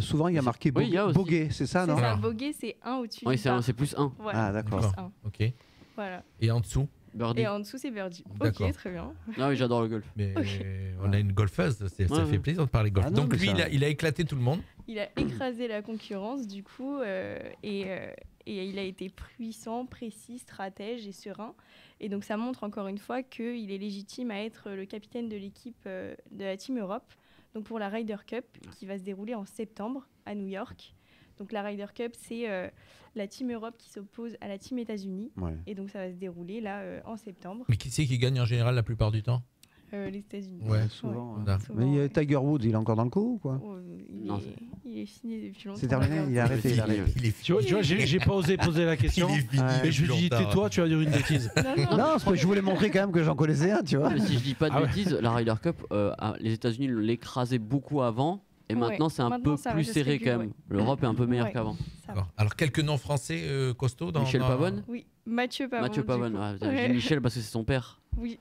souvent il y a marqué bogey, c'est ça, non? C'est ça, bogey, c'est 1 au-dessus du par. Oui, c'est plus 1. Ah, d'accord. Ok. Voilà. Et en dessous? Birdie. Et en dessous, c'est birdie. Ok, très bien. Ah oui, j'adore le golf. Mais on a une golfeuse, ça fait plaisir de parler golf. Donc lui, il a éclaté tout le monde. Il a écrasé la concurrence, du coup, et il a été puissant, précis, stratège et serein. Et donc, ça montre encore une fois qu'il est légitime à être le capitaine de l'équipe de la Team Europe, donc pour la Ryder Cup, qui va se dérouler en septembre à New York. Donc la Ryder Cup, c'est la Team Europe qui s'oppose à la Team États-Unis. Ouais. Et donc ça va se dérouler là en septembre. Mais qui c'est qui gagne en général la plupart du temps? Les États-Unis. Ouais, souvent. Mais Tiger Woods, il est encore dans le coup ou quoi? Il est fini depuis longtemps. C'est terminé, il est arrêté. Tu vois, j'ai pas osé poser la question. Mais je lui dis, tais-toi, tu vas dire une bêtise. Non, je voulais montrer quand même que j'en connaissais un, tu vois. Mais si je dis pas de bêtises, la Ryder Cup, les États-Unis l'écrasaient beaucoup avant. Et maintenant, c'est un peu plus serré quand même. L'Europe est un peu meilleure qu'avant. Alors, quelques noms français costauds dans... Michel Pavone? Oui, Mathieu Pavone. Mathieu Pavone, j'ai dit Michel parce que c'est son père. Oui.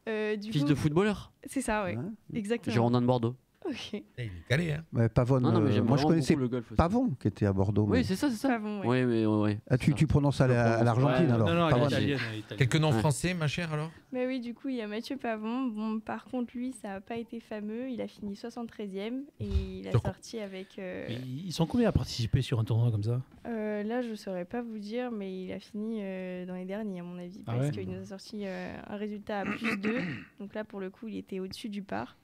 Fils de footballeur? C'est ça, oui. Exactement. Girondin de Bordeaux. Ok. Il est calé, hein. Ouais, Pavone, moi je connaissais le golf aussi. Pavon qui était à Bordeaux. Oui, c'est ça. Pavon, oui, mais ouais. Tu prononces à l'Argentine alors? Non, quelques noms français, ma chère, alors? Mais oui, du coup, il y a Mathieu Pavon. Bon, par contre, lui, ça n'a pas été fameux. Il a fini 73e et il a sorti avec... Ils sont combien à participer sur un tournoi comme ça? Là, je ne saurais pas vous dire, mais il a fini dans les derniers, à mon avis, parce qu'il nous a sorti un résultat à +2. Donc là, pour le coup, il était au-dessus du par.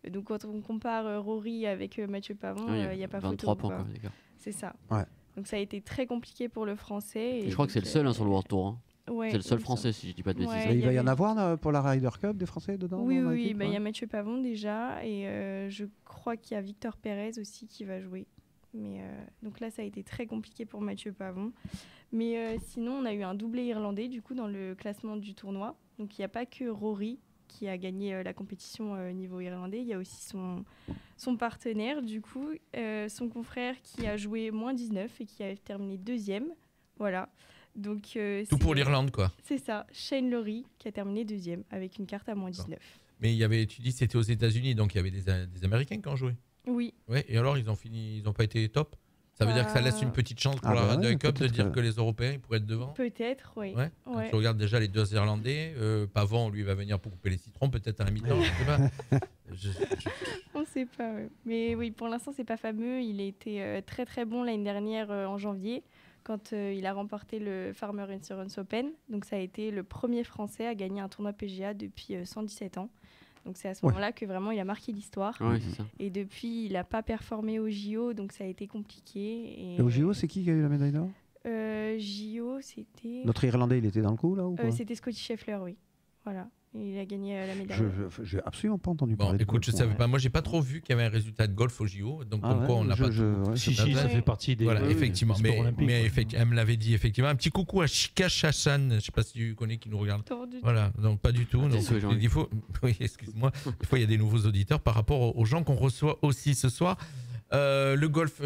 Donc quand on compare Rory avec Mathieu Pavon, il n'y a pas 23 photo. 23 points, c'est ça. Ouais. Donc ça a été très compliqué pour le français. Et je crois que c'est le seul sur le World Tour. Ouais, c'est le seul français, si je dis pas de bêtises. Il va y en avoir pour la Ryder Cup des Français dedans? Oui, il y a Mathieu Pavon déjà, et je crois qu'il y a Victor Pérez aussi qui va jouer. Mais donc là, ça a été très compliqué pour Mathieu Pavon. Mais sinon, on a eu un doublé irlandais du coup dans le classement du tournoi. Donc il n'y a pas que Rory qui a gagné la compétition au niveau irlandais. Il y a aussi son partenaire, du coup, son confrère qui a joué moins 19 et qui a terminé 2e. Voilà. Donc, tout pour l'Irlande, quoi. C'est ça. Shane Lowry qui a terminé 2e avec une carte à moins 19. Mais tu dis que c'était aux États-Unis, donc il y avait des Américains qui ont joué. Oui. Ouais, et alors, ils n'ont pas été top? Ça veut dire que ça laisse une petite chance pour la Ryder Cup de dire que les Européens ils pourraient être devant? Peut-être, oui. Ouais. Quand tu regardes déjà les deux Irlandais, Pavon, lui, va venir pour couper les citrons, peut-être à la mi-temps, je sais pas. On ne sait pas, ouais. Mais oui, pour l'instant, c'est pas fameux. Il a été très très bon l'année dernière en janvier, quand il a remporté le Farmers Insurance Open. Donc ça a été le premier Français à gagner un tournoi PGA depuis 117 ans. Donc c'est à ce moment-là que vraiment il a marqué l'histoire. Ouais, c'est ça. Et depuis, il n'a pas performé au JO, donc ça a été compliqué. Et au JO, c'est qui a eu la médaille d'or? JO, c'était... Notre Irlandais, il était dans le coup là ou quoi? C'était Scotty Scheffler, oui. Voilà. Il a gagné la médaille. Je n'ai absolument pas entendu parler. Écoute, je ne savais pas. Moi, j'ai pas trop vu qu'il y avait un résultat de golf au JO. Donc, comme quoi, on n'a pas. Si, ça fait partie des. Voilà, effectivement. Mais effectivement, elle me l'avait dit, effectivement. Un petit coucou à Chika Chachan. Je ne sais pas si tu connais, qui nous regarde. Voilà, donc pas du tout. Donc, il faut. Oui, excuse-moi. Des fois, il y a des nouveaux auditeurs par rapport aux gens qu'on reçoit aussi ce soir. Le golf,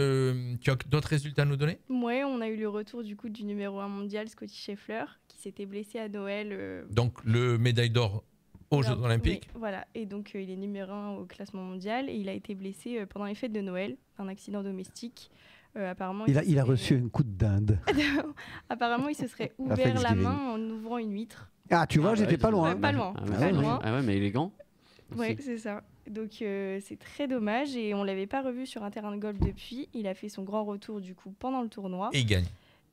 tu as d'autres résultats à nous donner? Ouais, on a eu le retour du coup du numéro 1 mondial, Scotty Scheffler, qui s'était blessé à Noël. Donc le médaille d'or aux Jeux Olympiques. Oui, voilà, et donc il est numéro 1 au classement mondial et il a été blessé pendant les fêtes de Noël, un accident domestique. Apparemment, il a reçu un coup de dinde. Apparemment, il se serait ouvert la main en ouvrant une huître. Ah, tu vois, j'étais pas loin. Pas loin. Ah ouais, mais élégant. Oui, c'est ça. Donc c'est très dommage et on l'avait pas revu sur un terrain de golf depuis. Il a fait son grand retour du coup pendant le tournoi. Et il gagne.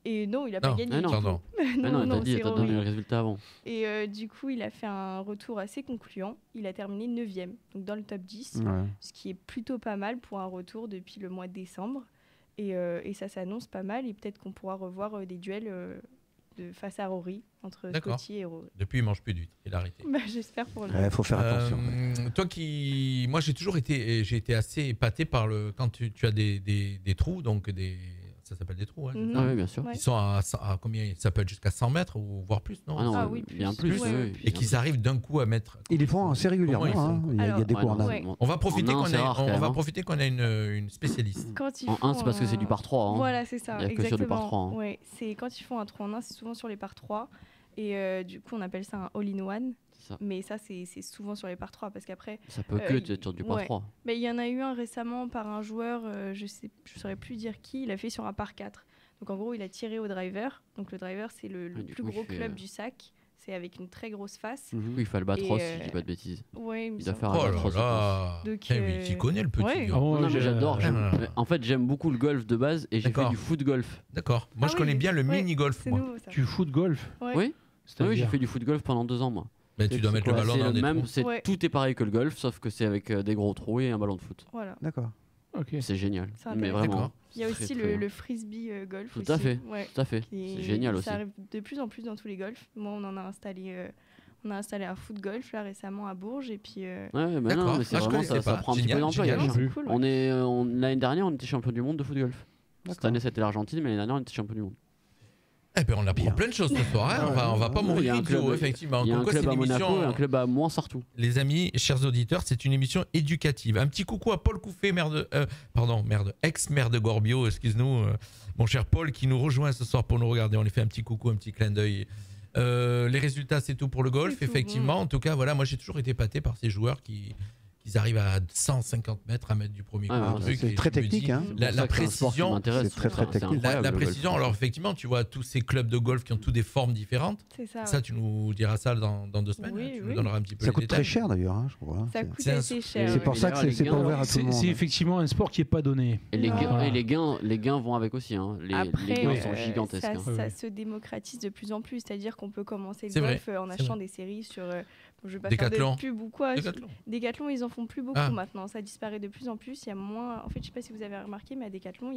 Et non, il a pas gagné. Non, t'as dit, t'as donné le résultat avant. Et du coup, il a fait un retour assez concluant. Il a terminé 9e, donc dans le top 10, ce qui est plutôt pas mal pour un retour depuis le mois de décembre. Et ça s'annonce pas mal et peut-être qu'on pourra revoir des duels face à Rory, entre Scotty et Rory. Depuis, il mange plus d'huîtres. Il a arrêté. J'espère pour lui. Il faut faire attention. Toi moi, j'ai toujours été assez épaté par quand tu as des trous, donc ça s'appelle des trous. Hein, Ah oui, bien sûr. Ils sont à combien? Ça peut être jusqu'à 100 mètres ou voire plus, non? Ah oui, bien plus. Et qu'ils arrivent d'un coup à mettre. Ils les font assez régulièrement. Il y a des cours en Inde. On va profiter qu'on a une spécialiste. En 1, c'est parce que c'est du par 3. Voilà, c'est ça. Il n'y a que sur du par 3. Ouais, c'est quand ils font un trou en 1, c'est souvent sur les par 3. Et du coup, on appelle ça un all-in-one. Mais ça, c'est souvent sur les par 3 parce qu'après. Ça peut que être sur du par 3. Mais il y en a eu un récemment par un joueur, je saurais plus dire qui, il a fait sur un par 4. Donc en gros, il a tiré au driver. Donc le driver, c'est le plus gros club du sac. C'est avec une très grosse face. Il fait albatros, si je dis pas de bêtises. Ouais, il doit faire albatros. Mais tu connais le petit. J'adore. En fait, j'aime beaucoup le golf de base et j'ai fait du foot golf. D'accord. Moi, je connais bien le mini golf. Tu foot golf? Oui. Oui, j'ai fait du foot golf pendant 2 ans, moi. Mais tu dois mettre le ballon dans des trous. Tout est pareil que le golf, sauf que c'est avec des gros trous et un ballon de foot. Voilà. D'accord. Okay. C'est génial. Mais vraiment. Il y a aussi le frisbee golf. Tout à fait. C'est génial aussi. Ça arrive de plus en plus dans tous les golfs. Moi, on en a installé. On a installé un foot golf là récemment à Bourges et puis. Ouais, mais non, mais c'est vraiment ça prend un petit peu d'ampleur. L'année dernière, on était champion du monde de foot golf. Cette année, c'était l'Argentine, mais l'année dernière, on était champion du monde. Eh ben on apprend plein de choses ce soir, hein. On va pas mourir idiot, effectivement. Il y a un club à Monaco et un club à Mouansartou. Les amis, chers auditeurs, c'est une émission éducative. Un petit coucou à Paul Couffet, ex-maire de Gorbio, excuse-nous, mon cher Paul, qui nous rejoint ce soir pour nous regarder. On lui fait un petit coucou, un petit clin d'œil. Les résultats, c'est tout pour le golf, effectivement. En tout cas, voilà, moi j'ai toujours été épaté par ces joueurs qui arrivent à 150 mètres à mettre du premier coup. C'est très technique. La précision, c'est très technique. La précision, alors effectivement, tu vois tous ces clubs de golf qui ont tous des formes différentes. C'est ça. Ça, tu nous diras ça dans 2 semaines. Tu nous donneras un petit peu ça coûte très cher d'ailleurs, je crois. Ça coûte assez cher. C'est pour ça que c'est pas ouvert à tout le monde. C'est effectivement un sport qui n'est pas donné. Et les gains vont avec aussi. Les gains sont gigantesques. Ça se démocratise de plus en plus. C'est-à-dire qu'on peut commencer le golf en achetant des séries sur. Je vais pas faire de pub ou quoi. Décathlon, ils en font plus beaucoup maintenant. Ça disparaît de plus en plus. Il y a moins. En fait, je sais pas si vous avez remarqué, mais à Décathlon,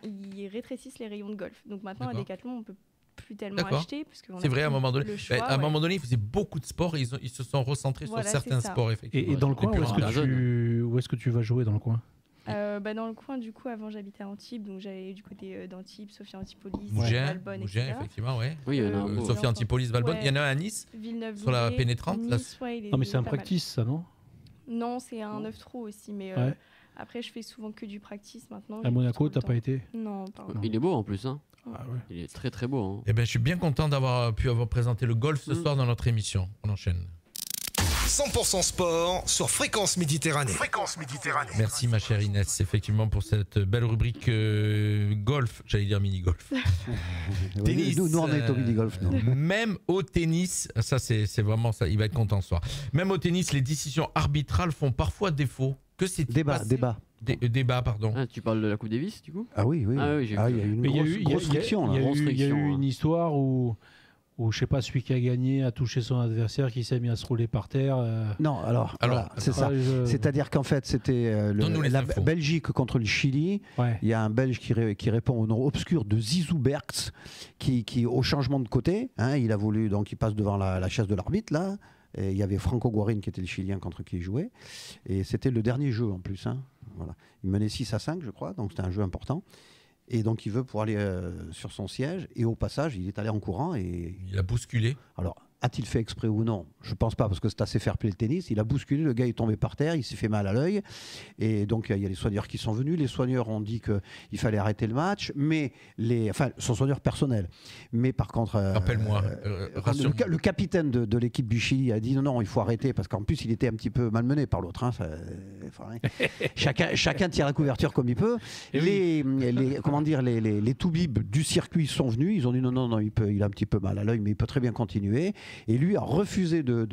ils rétrécissent les rayons de golf. Donc maintenant, à Décathlon, on peut plus tellement acheter parce que c'est vrai, à un moment donné. À un moment donné, ils faisaient beaucoup de sports et ils se sont recentrés sur certains sports, effectivement. Et dans le coin, où est-ce que tu vas jouer dans le coin? Dans le coin, du coup, avant j'habitais à Antibes, donc j'allais du côté d'Antibes, Sophia Antipolis, Valbonne, effectivement, oui, Sophia Antipolis, Valbonne. Il y en a un à Nice, Villeneuve, sur la pénétrante. Nice, non, mais c'est un practice, ça, non? Non, c'est un 9 trous aussi, mais après, je fais souvent que du practice maintenant. À Monaco, t'as pas été? Non, pardon. Il est beau en plus, hein. Il est très très beau. Eh ben, je suis bien content d'avoir pu présenter le golf ce soir dans notre émission. On enchaîne. 100% sport sur Fréquence Méditerranée. Merci ma chère Inès, effectivement, pour cette belle rubrique golf, j'allais dire mini-golf. Tennis. Nous, on est au mini-golf. Même au tennis, ça c'est vraiment ça, il va être content ce soir. Même au tennis, les décisions arbitrales font parfois défaut. Que c'est débat, pardon. Tu parles de la Coupe Davis, du coup? Ah oui. J'ai vu. Il y a eu une grosse friction. Il y a eu une histoire où Ou je sais pas, celui qui a gagné a touché son adversaire, qui s'est mis à se rouler par terre. Non, alors voilà, c'est ça. C'est-à-dire qu'en fait, c'était la Belgique contre le Chili. Ouais. Il y a un Belge qui répond au nom obscur de Zizou Berks, qui au changement de côté, hein, il a voulu, donc il passe devant la chaise de l'arbitre, là. Et il y avait Franco Guarín qui était le Chilien contre qui il jouait. Et c'était le dernier jeu en plus. Hein. Voilà. Il menait 6-5, je crois, donc c'était un jeu important. Et donc il veut pour aller sur son siège. Et au passage, il est allé en courant. Et il a bousculé. Alors, a-t-il fait exprès ou non? Je pense pas, parce que c'est assez fair-play le tennis. Il a bousculé, le gars est tombé par terre, il s'est fait mal à l'œil. Et donc il y a les soigneurs qui sont venus. Les soigneurs ont dit qu'il fallait arrêter le match. Mais son soigneur personnel. Mais par contre, rappelle-moi, le capitaine de l'équipe du Chili a dit non, il faut arrêter, parce qu'en plus il était un petit peu malmené par l'autre. Hein, chacun tire la couverture comme il peut. Les toubibs du circuit sont venus. Ils ont dit non, il a un petit peu mal à l'œil, mais il peut très bien continuer. Et lui a refusé de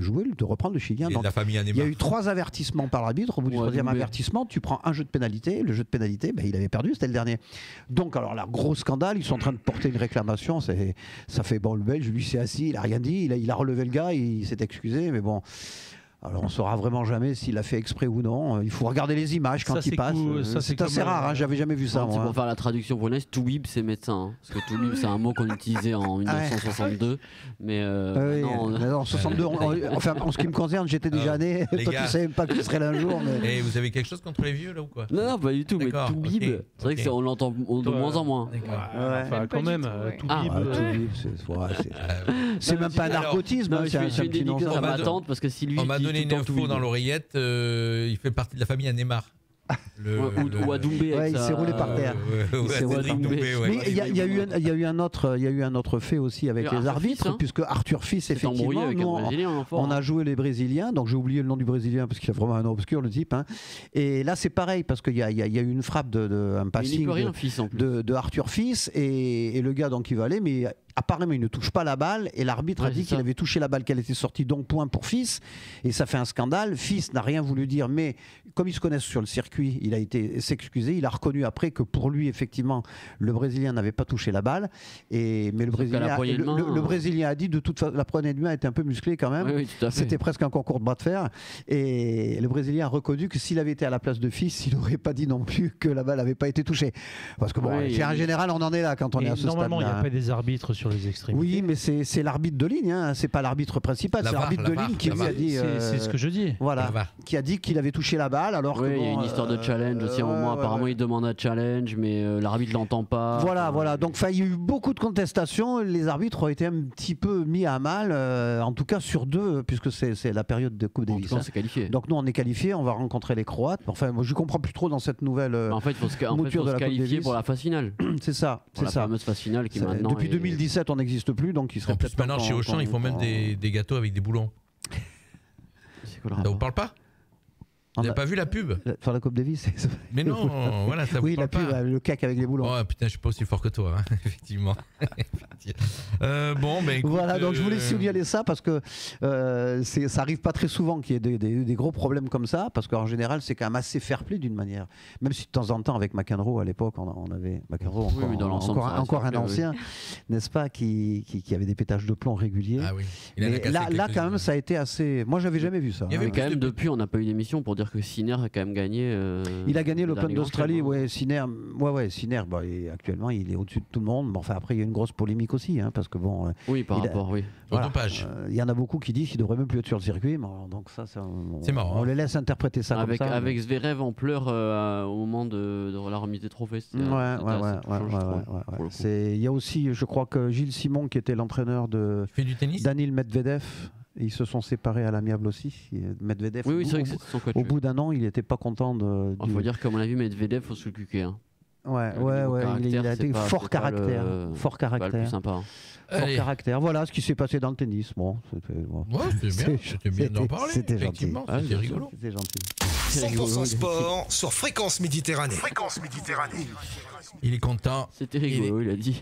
jouer, de reprendre le Chilien. Donc, il y a eu 3 avertissements par l'arbitre. Au bout du 3e avertissement, tu prends un jeu de pénalité. Le jeu de pénalité, il avait perdu, c'était le dernier. Donc, alors là, gros scandale. Ils sont en train de porter une réclamation. Ça fait bon, le Belge, lui, s'est assis, il a rien dit. Il a relevé le gars, il s'est excusé. Mais bon. Alors on ne saura vraiment jamais s'il a fait exprès ou non. Il faut regarder les images quand il passe. C'est assez rare, hein, j'avais jamais vu ça. Moi. Pour faire la traduction polonaise, Toubib c'est médecin. Hein, parce que Toubib c'est un mot qu'on utilisait en 1962. Mais en 62, en ce qui me concerne, j'étais déjà né. Toi tu ne savais pas que ce serait l'un jour. Et vous avez quelque chose contre les vieux là ou quoi? Non, pas du tout. Mais Toubib, c'est vrai qu'on l'entend de moins en moins. Enfin, quand même, Toubib, c'est même pas un narcotisme. Je suis une dédicace à ma tante parce que si lui. Une info dans l'oreillette, il fait partie de la famille à Neymar. Ou à Doumbé. Il s'est roulé par terre. Mais il y a eu un autre fait aussi avec les arbitres, hein. Puisque Arthur Fils, effectivement, on a joué les Brésiliens, donc j'ai oublié le nom du Brésilien parce qu'il a vraiment un nom obscur, le type. Hein. Et là, c'est pareil, parce qu'il y a eu une frappe un passing de Arthur Fils, et le gars, donc, il va aller, mais apparemment il ne touche pas la balle, et l'arbitre a dit qu'il avait touché la balle, qu'elle était sortie, donc point pour Fils, et ça fait un scandale. Fils n'a rien voulu dire, mais comme ils se connaissent sur le circuit, il a été s'excuser. Il a reconnu après que pour lui, effectivement, le Brésilien n'avait pas touché la balle, mais le Brésilien a dit de toute façon, la poignée de main était un peu musclée quand même. C'était presque un concours de bras de fer, et le Brésilien a reconnu que s'il avait été à la place de Fils, il n'aurait pas dit non plus que la balle n'avait pas été touchée, parce que en général on en est là quand on est à ce stade. Normalement, il n'y a pas des arbitres sur les extrémités. Oui, mais c'est l'arbitre de ligne, hein. C'est pas l'arbitre principal, c'est l'arbitre de ligne qui lui a dit. C'est ce que je dis. Voilà, qui a dit qu'il avait touché la balle, alors que. Il y a une histoire de challenge aussi. À un moment, apparemment, il demande un challenge, mais l'arbitre l'entend pas. Voilà. Donc, il y a eu beaucoup de contestations. Les arbitres ont été un petit peu mis à mal, en tout cas sur 2, puisque c'est la période de Coupe Davis. On s'est qualifié. Donc, nous, on est qualifiés. On va rencontrer les Croates. Enfin, moi, je comprends plus trop dans cette nouvelle. En fait, il faut se qualifier pour la phase finale. C'est ça. La fameuse phase finale qui maintenant. Depuis 2017, on n'existe plus, donc il serait peut-être. Maintenant, chez Auchan, ils font même des gâteaux avec des boulons. Ça vous parle pas? Vous n'avez pas vu la pub? Sur la Coupe Davis. Mais non, voilà, ça vous parle pas. Oui, la pub, le cac avec les boulons. Oh putain, je suis pas aussi fort que toi, hein, effectivement. Écoute, voilà, donc je voulais signaler ça parce que ça arrive pas très souvent qu'il y ait des gros problèmes comme ça, parce qu'en général, c'est quand même assez fair-play d'une manière. Même si de temps en temps, avec McEnroe à l'époque, on avait McEnroe encore un ancien, n'est-ce pas, qui avait des pétages de plomb réguliers. Ah oui. Mais là, quand même, ça a ça a été. Moi, j'avais jamais vu ça. Il y avait quand même depuis, on n'a pas eu d'émission pour dire que Sinner a quand même gagné. Il a gagné l'Open d'Australie, Sinner. Sinner, actuellement, il est au-dessus de tout le monde. Mais enfin, après, il y a une grosse polémique aussi, hein, parce que bon. Au dopage. Il y en a beaucoup qui disent qu'il devrait même plus être sur le circuit. Donc c'est marrant. On les laisse interpréter ça comme ça. Avec Zverev, on pleure au moment de la remise des trophées. Il y a aussi, je crois que Gilles Simon, qui était l'entraîneur de Daniil Medvedev. Ils se sont séparés à l'amiable aussi. Medvedev, au bout d'un an, il n'était pas content de. Il faut dire qu'à mon avis, Medvedev, il faut se le cuquer. Hein. Il a été fort caractère. Fort caractère. Pas le plus sympa. Fort caractère. Voilà ce qui s'est passé dans le tennis. C'était bien d'en parler. C'était gentil. C'était rigolo. C'était gentil. 100% sport sur Fréquence Méditerranée. Il est content. C'était rigolo, il a dit.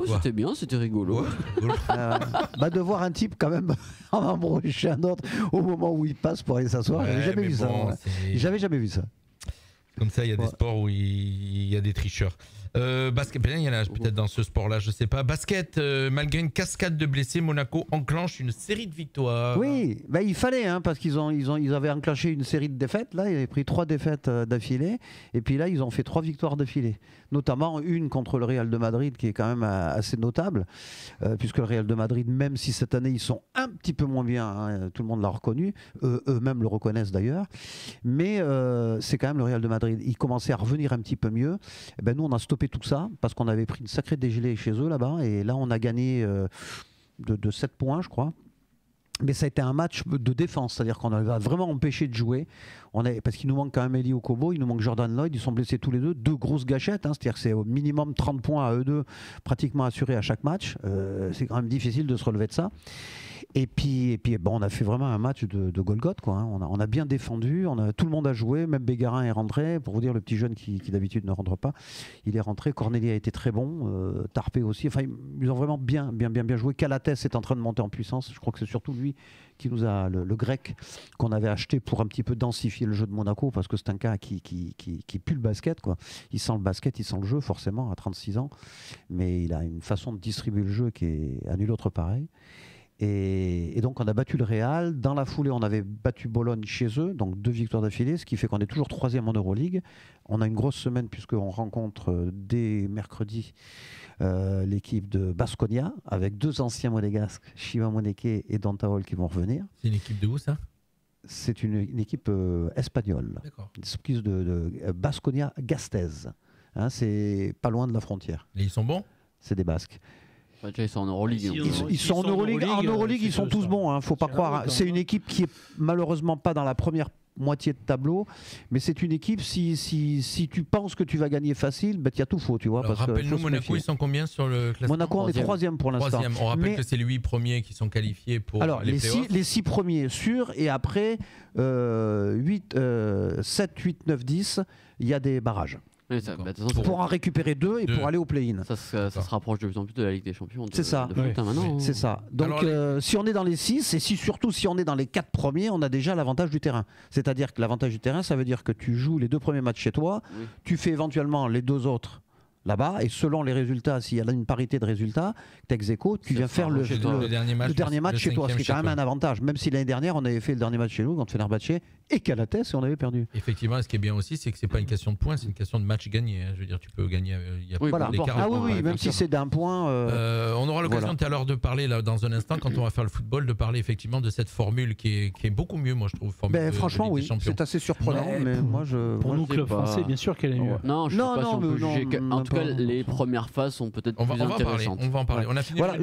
C'était bien, c'était rigolo. De voir un type quand même en embroucher un autre au moment où il passe pour aller s'asseoir. J'avais jamais vu ça. Comme ça, il y a des sports où il y a des tricheurs. Basket, il y en a peut-être dans ce sport-là, je sais pas. Basket, malgré une cascade de blessés, Monaco enclenche une série de victoires. Oui, il fallait, parce qu'ils avaient enclenché une série de défaites. Là, ils avaient pris 3 défaites d'affilée. Et puis là, ils ont fait 3 victoires d'affilée. Notamment une contre le Real de Madrid, qui est quand même assez notable. Puisque le Real de Madrid, même si cette année, ils sont un petit peu moins bien, tout le monde l'a reconnu. Eux-mêmes le reconnaissent d'ailleurs. Mais c'est quand même le Real de Madrid. Ils commençaient à revenir un petit peu mieux. Et nous, on a stoppé tout ça parce qu'on avait pris une sacrée dégelée chez eux là-bas et là on a gagné de 7 points je crois, mais ça a été un match de défense, c'est-à-dire qu'on a vraiment empêché de jouer, parce qu'il nous manque quand même Eli Okobo, il nous manque Jordan Lloyd, ils sont blessés tous les deux grosses gâchettes, c'est-à-dire que c'est au minimum 30 points à eux deux pratiquement assurés à chaque match, c'est quand même difficile de se relever de ça. Et puis on a fait vraiment un match de Golgoth, quoi. On a bien défendu, tout le monde a joué, même Bégarin est rentré. Pour vous dire, le petit jeune qui d'habitude ne rentre pas, il est rentré. Corneli a été très bon, Tarpé aussi. Enfin, ils ont vraiment bien joué. Calates est en train de monter en puissance. Je crois que c'est surtout lui qui nous a le grec qu'on avait acheté pour un petit peu densifier le jeu de Monaco, parce que c'est un gars qui pue le basket, quoi. Il sent le basket, il sent le jeu forcément à 36 ans, mais il a une façon de distribuer le jeu qui est à nul autre pareil. Et donc on a battu le Real. Dans la foulée, on avait battu Bologne chez eux, donc 2 victoires d'affilée, ce qui fait qu'on est toujours 3e en Euroleague. On a une grosse semaine puisqu'on rencontre dès mercredi l'équipe de Baskonia, avec 2 anciens monégasques, Shiva Moneke et Dantaol, qui vont revenir. C'est une équipe de où ça ? C'est une équipe espagnole. D'accord. Une espèce de Baskonia Gasteiz. C'est pas loin de la frontière. Et ils sont bons ? C'est des Basques. Ils sont en Euroleague. Ils sont en Euroleague. En Euroleague, ils sont tous bons. Faut pas croire. C'est une équipe qui est malheureusement pas dans la première moitié de tableau, mais c'est une équipe. Si tu penses que tu vas gagner facile, il y a tout faux, tu vois. Rappelle-nous, Monaco, ils sont combien sur le classement ? Monaco, on est 3e pour l'instant. On rappelle que c'est les 8 premiers qui sont qualifiés pour les playoffs. Les 6 premiers sûrs, et après 7, 8, 9, 10, il y a des barrages. Pour en récupérer 2 et pour aller au play-in. Ça se rapproche de plus en plus de la Ligue des Champions. C'est ça. Maintenant. C'est ça. Donc si on est dans les 6 et surtout si on est dans les 4 premiers, on a déjà l'avantage du terrain. C'est-à-dire que l'avantage du terrain, ça veut dire que tu joues les 2 premiers matchs chez toi, tu fais éventuellement les 2 autres là-bas, et selon les résultats, s'il y a une parité de résultats, ex-aequo, tu viens faire le dernier match chez toi, ce qui est quand même un avantage. Même si l'année dernière, on avait fait le dernier match chez nous contre Fenerbahçe et Calates, et on avait perdu. Effectivement, ce qui est bien aussi, c'est que c'est pas une question de points, c'est une question de match gagné. Je veux dire, tu peux gagner. Il y a voilà. Même si c'est d'un point. On aura l'occasion tout à l'heure de parler, là, dans un instant, quand on va faire le football, de parler effectivement de cette formule qui est beaucoup mieux, moi je trouve. Franchement, oui, c'est assez surprenant. Mais pour nous, club français, bien sûr qu'elle est mieux. Non, je suis pas sûr qu'on peut juger. En tout cas, les premières phases sont peut-être plus intéressantes. On va en parler. On a fini. Voilà,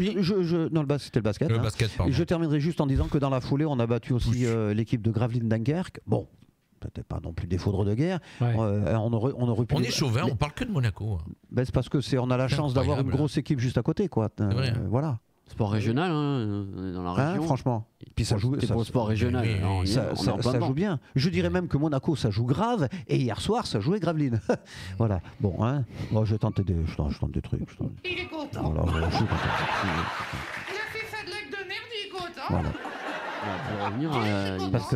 c'était le basket. Le basket, pardon. Et je terminerai juste en disant que dans la foulée, on a battu aussi l'équipe de Gravelines Dunkerque. Bon, peut-être pas non plus des foudres de guerre. Ouais. On est chauvin, on parle que de Monaco. C'est parce que on a la chance d'avoir une grosse équipe juste à côté, quoi. Voilà. Sport régional, on est dans la région. Franchement. Puis ça joue. C'est pour le sport régional. Ça joue bien. Je dirais même que Monaco, ça joue grave. Et hier soir, ça jouait Gravelines. Voilà. Bon, moi, je tente des trucs. Il est content. Alors, Il a fait ça de l'acte de merde, il est content. Voilà.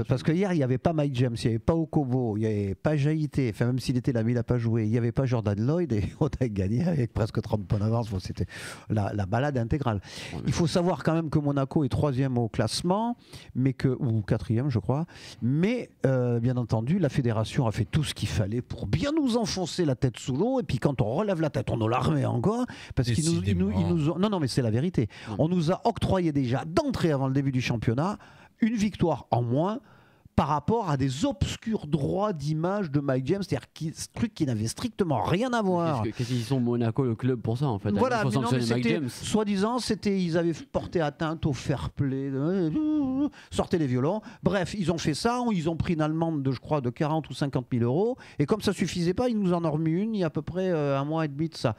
Parce que hier, il n'y avait pas Mike James, il n'y avait pas Okobo, il n'y avait pas Jaïté, enfin même s'il était là, mais il n'a pas joué, il n'y avait pas Jordan Lloyd, et on a gagné avec presque 30 points d'avance. C'était la balade intégrale. Il faut savoir quand même que Monaco est 3e au classement, ou 4e je crois, mais bien entendu la fédération a fait tout ce qu'il fallait pour bien nous enfoncer la tête sous l'eau, et puis quand on relève la tête, on nous la remet encore, parce qu'ils nous ont... Non mais c'est la vérité. On nous a octroyé déjà d'entrée avant le début du championnat une victoire en moins par rapport à des obscurs droits d'image de Mike James, c'est-à-dire ce truc qui n'avait strictement rien à voir. Qu'est-ce qu'ils sont Monaco, le club, pour ça en fait? Voilà, mais non, mais soi-disant, ils avaient porté atteinte au fair play, sortaient les violons. Bref, ils ont fait ça, ils ont pris une allemande de 40 ou 50 000 euros, et comme ça suffisait pas, ils nous en ont remis une il y a à peu près un mois et demi de ça.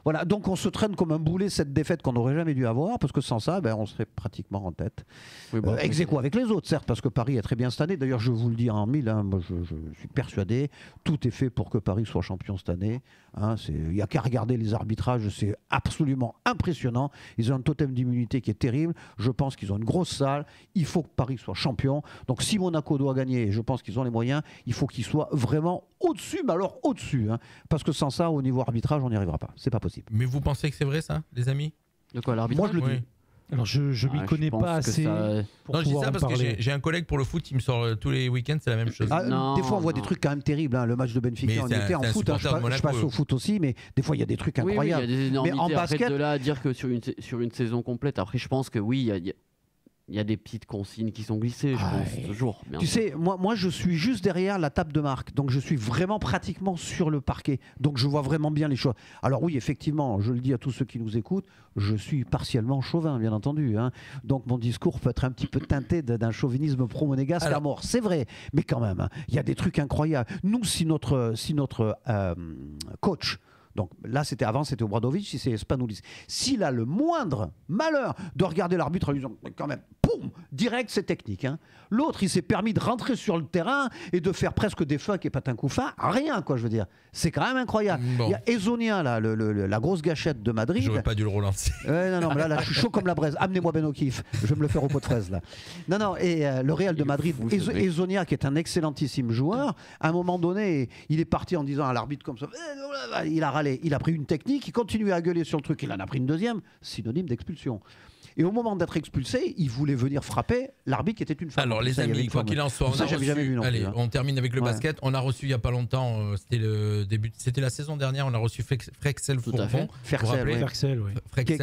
Voilà, donc on se traîne comme un boulet cette défaite qu'on n'aurait jamais dû avoir, parce que sans ça, on serait pratiquement en tête. Oui, ex aequo avec les autres, certes, parce que Paris est très bien cette année. d'ailleurs, je vous le dis en mille, moi, je suis persuadé, tout est fait pour que Paris soit champion cette année. Il n'y a qu'à regarder les arbitrages, c'est absolument impressionnant. Ils ont un totem d'immunité qui est terrible. Je pense qu'ils ont une grosse salle. Il faut que Paris soit champion. Donc si Monaco doit gagner, et je pense qu'ils ont les moyens, il faut qu'ils soient vraiment au-dessus, mais alors au-dessus. Parce que sans ça, au niveau arbitrage, on n'y arrivera pas. C'est pas possible. Mais vous pensez que c'est vrai ça, les amis? De quoi, l'arbitrage? Moi, je le dis. Alors je m'y connais pas assez. Non, je dis ça parce que j'ai un collègue pour le foot, il me sort tous les week-ends, c'est la même chose. Des fois, on voit des trucs quand même terribles. Le match de Benfica, on était en foot. Je passe au foot aussi, mais des fois, il y a des trucs incroyables. Oui, il y a des énormités. Mais en basket, de là à dire que sur une saison complète, après, je pense que oui, il y a des petites consignes qui sont glissées, je pense, toujours. Tu sais, moi, je suis juste derrière la table de marque, donc je suis vraiment pratiquement sur le parquet, donc je vois vraiment bien les choses. Alors oui, effectivement, je le dis à tous ceux qui nous écoutent, je suis partiellement chauvin, bien entendu. Donc mon discours peut être un petit peu teinté d'un chauvinisme pro-monégasque à mort, c'est vrai, mais quand même, il y a des trucs incroyables. Nous, si notre coach... Donc là, avant, c'était Obradovic, si c'est Spanoulis. S'il a le moindre malheur de regarder l'arbitre en lui disant, quand même, poum, direct, c'est technique. L'autre, il s'est permis de rentrer sur le terrain et de faire presque des fucks et patins coup fin. Rien, quoi, je veux dire. C'est quand même incroyable. Bon. Il y a Ezonia, là, la grosse gâchette de Madrid. J'aurais pas dû le relancer. Non, mais là, je suis chaud comme la braise. Amenez-moi Ben O'Keefe. Je vais me le faire au pot de fraise, là. Non, et le Real de Madrid, Ezonia, qui est un excellentissime joueur, à un moment donné, il est parti en disant à l'arbitre comme ça, il a râlé. Il a pris une technique, il continuait à gueuler sur le truc, il en a pris une deuxième, synonyme d'expulsion. Et au moment d'être expulsé, il voulait venir frapper l'arbitre qui était une femme. Alors les amis, quoi qu'il en soit, j'avais jamais vu non plus. On termine avec le basket. On a reçu il y a pas longtemps, c'était la saison dernière, on a reçu Frexel Fourfon. Frexel,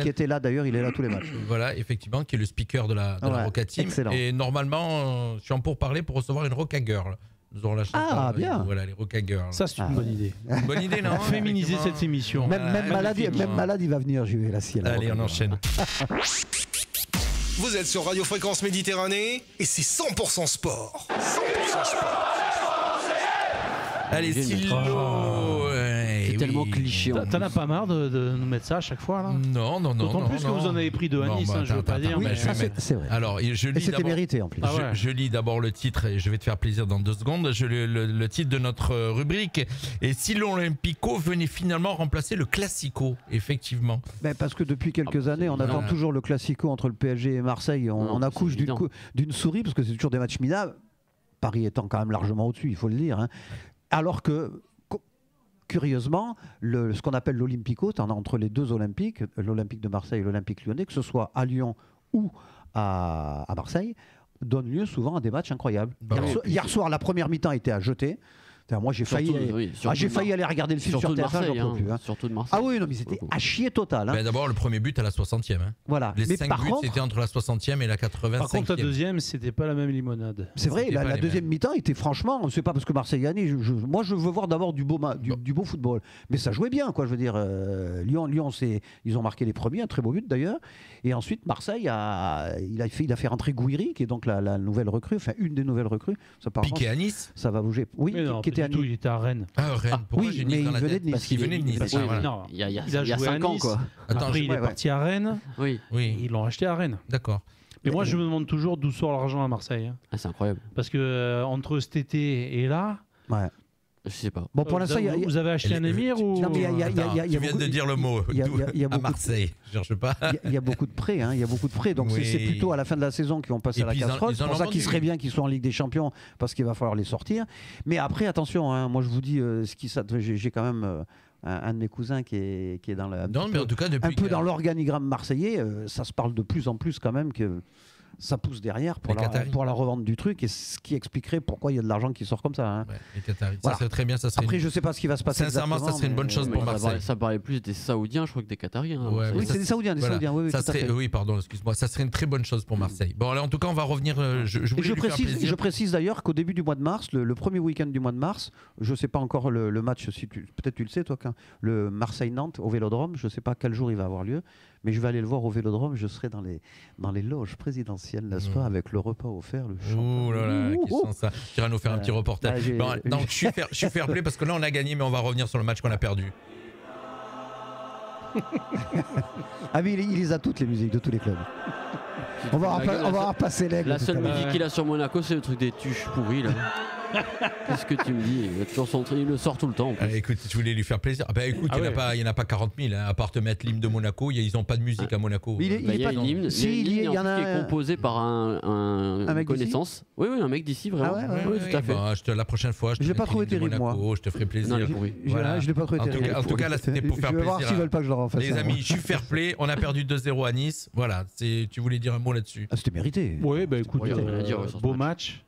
qui était là d'ailleurs, il est là tous les matchs. Voilà, effectivement, qui est le speaker de la Roca Team. Excellent. Et normalement, je suis en pourparlers pour recevoir une Roca Girl. Nous aurons la chance. Bien. Voilà, les Roca Girls. Ça, c'est une bonne idée. Une bonne idée, non? Féminiser cette émission. Même malade, il va venir, je vais la sienne. Allez, on enchaîne. Vous êtes sur Radio Fréquence Méditerranée et c'est 100% sport. 100% sport. Allez, Silo. C'est tellement cliché. T'en as pas marre de nous mettre ça à chaque fois là? Non. D'autant plus que vous en avez pris de Anis, je veux pas dire. Oui, c'est vrai. Alors, je lis c'était mérité en plus. Je lis d'abord le titre et je vais te faire plaisir dans 2 secondes. Le titre de notre rubrique. Et si l'Olympico venait finalement remplacer le Classico, effectivement. Parce que depuis quelques années, on attend toujours le Classico entre le PSG et Marseille. On accouche d'une souris parce que c'est toujours des matchs minables. Paris étant quand même largement au-dessus, il faut le dire. Alors que curieusement, ce qu'on appelle l'Olympico, entre les deux Olympiques, l'Olympique de Marseille et l'Olympique lyonnais, que ce soit à Lyon ou à Marseille, donne lieu souvent à des matchs incroyables. Hier soir, la première mi-temps était à jeter. Moi, j'ai failli aller regarder le film sur TF1, j'en peux plus. Surtout de Marseille. Ah oui, non, mais c'était à chier total. D'abord, le premier but à la 60e. Voilà. Les 5 buts, c'était entre la 60e et la 85e. Par contre, la deuxième, c'était pas la même limonade. C'est vrai, la deuxième mi-temps était franchement, c'est pas parce que Marseille gagnait. Moi, je veux voir d'abord du beau football. Mais ça jouait bien, quoi. Je veux dire, Lyon, ils ont marqué les premiers, un très beau but d'ailleurs. Et ensuite, Marseille, il a fait rentrer Gouiri, qui est donc la nouvelle recrue, enfin une des nouvelles recrues. Piqué à Nice. Ça va bouger. Oui, qui était à Nice. Il était à Rennes. Ah, Rennes. Pourquoi j'ai Nice dans la tête? Parce qu'il venait de Nice. Il y a 5 ans, quoi. Après, il est parti à Rennes. Oui. Ils l'ont acheté à Rennes. D'accord. Mais moi, je me demande toujours d'où sort l'argent à Marseille. C'est incroyable. Parce que entre cet été et là. Je sais pas. Bon, pour l'instant, vous avez acheté un émir ou... Tu viens de dire le mot. À Marseille. Je cherche pas. Il y a beaucoup de prêts. Il y a beaucoup de prêts. Donc c'est plutôt à la fin de la saison qu'ils vont passer à la casserole. C'est pour ça qu'il serait bien qu'ils soient en Ligue des Champions parce qu'il va falloir les sortir. Mais après, attention. Moi, je vous dis, j'ai quand même un de mes cousins qui est dans le. Non, mais en tout cas, depuis un peu dans l'organigramme marseillais. Ça se parle de plus en plus quand même que. Ça pousse derrière pour la revente du truc, et ce qui expliquerait pourquoi il y a de l'argent qui sort comme ça. Les Qataris, ça serait très bien. Après, je ne sais pas ce qui va se passer. Sincèrement, ça serait une bonne chose pour Marseille. Ça parlait plus des Saoudiens, je crois, que des Qataris. Oui, c'est des Saoudiens. Oui, pardon, excuse-moi. Ça serait une très bonne chose pour Marseille. Bon, en tout cas, on va revenir. Je précise d'ailleurs qu'au début du mois de mars, le premier week-end du mois de mars, je ne sais pas encore le match, peut-être tu le sais, toi, le Marseille-Nantes au Vélodrome, je ne sais pas quel jour il va avoir lieu. Mais je vais aller le voir au Vélodrome, je serai dans les loges présidentielles, n'est-ce pas, avec le repas offert, le champagne. Ouh là là, qui sent ça. Tu iras nous faire un petit reportage. Donc je suis fair play parce que là on a gagné, mais on va revenir sur le match qu'on a perdu. Ah mais il les a toutes, les musiques de tous les clubs. On va repasser l'aigle. La seule musique qu'il a sur Monaco, c'est le truc des tuches pourries là. Qu'est-ce que tu me dis? Il le sort tout le temps. Écoute, tu voulais lui faire plaisir. Écoute, il n'y en a pas 40 000, hein, à part te mettre l'hymne de Monaco. Ils n'ont pas de musique à Monaco. Il y a une hymne qui est composé par un connaissance. Oui, un mec d'ici, vraiment. Oui, tout à fait. La prochaine fois, je pas trouvé terrible, Monaco, je te ferai plaisir. Je l'ai pas trouvé terrible. En tout cas, là, c'était pour faire plaisir. Je vais voir s'ils veulent pas que je leur en fasse. Les amis, je suis fair play. On a perdu 2-0 à Nice. Voilà, tu voulais dire un mot là-dessus? C'était mérité. Oui, écoute, beau match.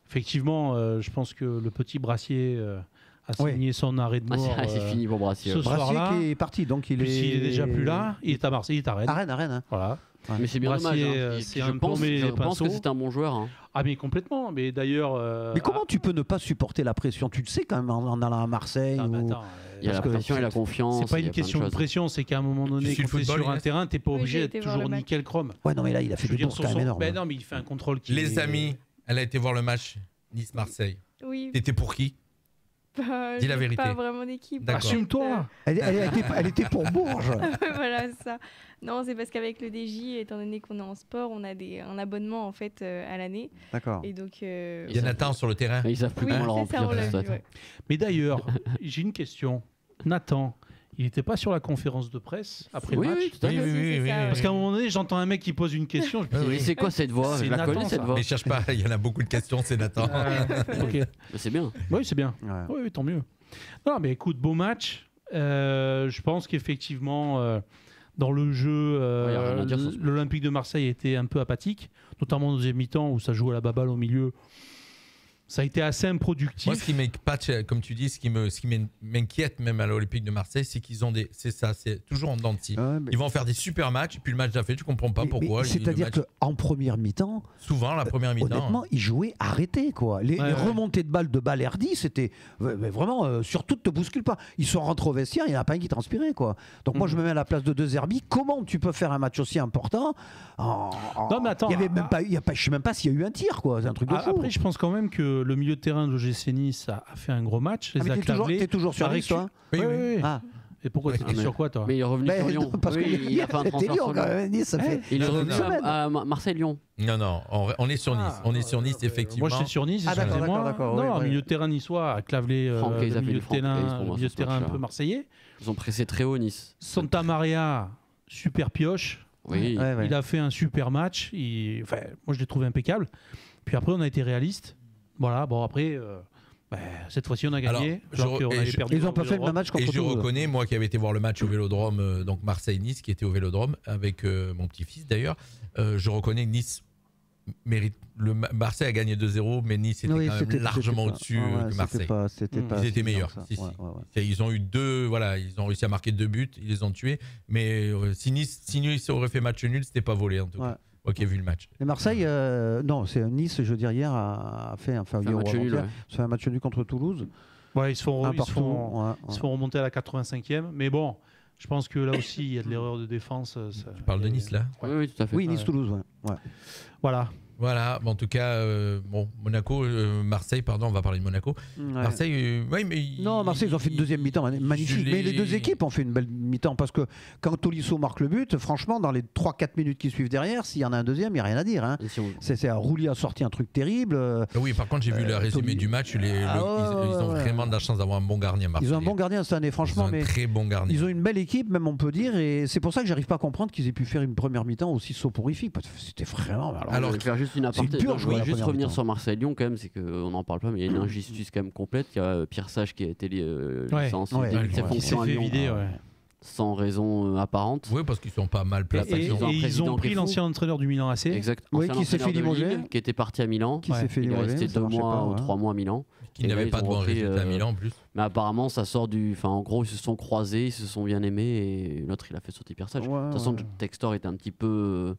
Effectivement, je pense que le petit Brassier a signé son arrêt de mort. C'est fini pour Brassier. Brassier qui est parti, donc il est déjà plus là. Il est à Marseille, il est à Rennes. À Rennes. Voilà. Ouais. Mais c'est bien Brassier, dommage. Je pense que c'est un bon joueur. Hein. Ah mais complètement. Mais d'ailleurs. Mais comment tu peux ne pas supporter la pression? Tu le sais quand même en allant à Marseille. Il y a la pression et la confiance. C'est pas une question de pression, c'est qu'à un moment donné, quand tu es sur un terrain, t'es pas obligé d'être toujours nickel chrome. Ouais, non mais là il a fait des bourses quand même énormes. Non mais il fait un contrôle qui. Les amis, elle a été voir le match Nice-Marseille. Oui. T'étais pour qui? Dis la vérité. Pas vraiment d'équipe. Assume-toi. Elle était pour Bourges. Voilà ça. Non, c'est parce qu'avec le DJ, étant donné qu'on est en sport, on a un abonnement en fait à l'année. D'accord. Et donc. Il y a Nathan sur le terrain. Ils savent plus comment le remplir. Mais d'ailleurs, j'ai une question. Nathan. Il n'était pas sur la conférence de presse après le match. Oui. Parce qu'à un moment donné, j'entends un mec qui pose une question. C'est quoi cette voix? Je la connais cette voix. Mais cherche pas, il y en a beaucoup de questions, c'est Nathan. Ok. C'est bien. Oui, c'est bien. Oui, tant mieux. Non, mais écoute, beau match. Je pense qu'effectivement, dans le jeu, l'Olympique de Marseille était un peu apathique, notamment au deuxième mi-temps où ça jouait à la baballe au milieu. Ça a été assez improductif. Moi, ce qui m'inquiète, comme tu dis, ce qui m'inquiète même à l'Olympique de Marseille, c'est qu'ils ont c'est toujours en dents de scie. Ils vont faire des super matchs, et puis le match d'après, tu comprends pas pourquoi. C'est-à-dire qu'en première mi-temps, souvent la première mi-temps, honnêtement, ils jouaient arrêtés quoi. Les remontées de balles de Balerdi, c'était vraiment surtout te bouscule pas. Ils sont rentrés au vestiaire, il n'y en a pas un qui transpirait quoi. Donc moi, je me mets à la place de De Zerbi. Comment tu peux faire un match aussi important? Non mais attends, il y avait même pas, je sais même pas s'il y a eu un tir quoi. C'est un truc de fou. Après, je pense quand même que le milieu de terrain de l'OGC Nice a fait un gros match. T'es toujours sur Nice, toi? Oui. Et pourquoi t'étais sur quoi, toi? Mais il est revenu sur Lyon. Parce qu'il a fait un transfert Lyon quand même. Nice, ça fait. Il est revenu à Marseille-Lyon. Non, on est sur Nice. On est sur Nice, effectivement. Moi, j'étais sur Nice. D'accord. Non, milieu de terrain niçois a clavelé le milieu de terrain un peu marseillais. Ils ont pressé très haut Nice. Santa Maria, super pioche. Oui. Il a fait un super match. Moi, je l'ai trouvé impeccable. Puis après, on a été réaliste. Voilà, bon après, cette fois-ci on a gagné. Ils n'ont pas fait le même match contre Toulouse. Et je reconnais, moi qui avais été voir le match au Vélodrome, donc Marseille-Nice, qui était au Vélodrome, avec mon petit-fils d'ailleurs, je reconnais que Nice mérite. Marseille a gagné 2-0, mais Nice était quand même largement au-dessus que Marseille. Ils étaient meilleurs. Ils ont eu ils ont réussi à marquer 2 buts, ils les ont tués, mais si Nice aurait fait match nul, c'était pas volé en tout cas. Ok, vu le match. Et Marseille, non, c'est Nice, je veux dire, hier a fait un match nul contre Toulouse. Ouais, ils se font remonter à la 85e, mais bon, je pense que là aussi, il y a de l'erreur de défense. Tu parles de Nice, là? Oui, tout à fait. Oui, Nice-Toulouse, ouais. Voilà, en tout cas, Marseille, pardon, on va parler de Monaco. Marseille, Marseille, ils ont fait une deuxième mi-temps magnifique. Mais les deux équipes ont fait une belle mi-temps parce que quand Tolisso marque le but, franchement, dans les 3-4 minutes qui suivent derrière, s'il y en a un deuxième, il n'y a rien à dire. Hein. Rouli a sorti un truc terrible. Oui, par contre, j'ai vu le résumé du match. Ils ont vraiment de la chance d'avoir un bon gardien. Marseille. Ils ont un bon gardien cette année, franchement. Ils ont un très bon gardien. Ils ont une belle équipe, même on peut dire. Et c'est pour ça que j'arrive pas à comprendre qu'ils aient pu faire une première mi-temps aussi soporifique. Parce que c'était vraiment. Alors, juste une aparté. Je voulais juste revenir sur Marseille-Lyon quand même, c'est qu'on n'en parle pas, mais il y a une injustice quand même complète. Il y a Pierre Sage qui a été licencié de ses fonctions à Lyon sans raison apparente. Oui, parce qu'ils sont pas mal placés. Et ils ont pris l'ancien entraîneur du Milan AC. Exact. Qui s'est fait limoger. Qui était parti à Milan. Il est resté 2 mois ou 3 mois à Milan. Qui n'avait pas de bon résultat à Milan en plus. Mais apparemment, ça sort du. Enfin, en gros, ils se sont croisés, ils se sont bien aimés, et l'autre, il a fait sauter Pierre Sage. De toute façon, Textor était un petit peu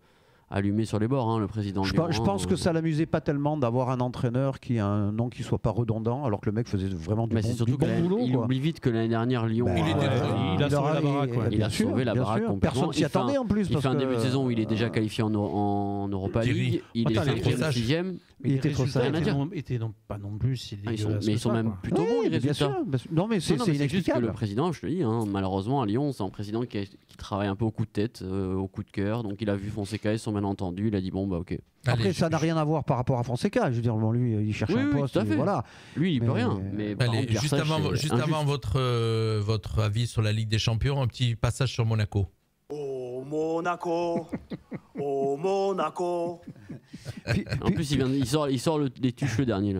allumé sur les bords, le président. Je pense que ça l'amusait pas tellement d'avoir un entraîneur qui a un nom qui soit pas redondant, alors que le mec faisait vraiment du bon boulot. Il oublie vite que l'année dernière, Lyon. Il a sauvé la baraque. Il a sauvé la baraque complètement. Personne s'y attendait en plus. Il fait un début de saison où il est déjà qualifié en Europa League. Il est 5e, 6e. Il était trop sage. Était pas non plus. Mais ils sont même plutôt bons, les résultats. Non, mais c'est juste que le président, je te dis, malheureusement, à Lyon, c'est un président qui travaille un peu au coup de tête, au coup de cœur. Donc il a vu Fonseca, ils sont bien rien entendu. Il a dit bon bah ok. Après, ça n'a rien à voir par rapport à Fonseca. Je veux dire, bon, lui, il cherche un poste. Voilà. Lui, il peut rien. Mais allez, juste avant votre avis sur la Ligue des Champions, un petit passage sur Monaco. Oh Monaco, oh Monaco. En plus, il sort les tuches le dernier.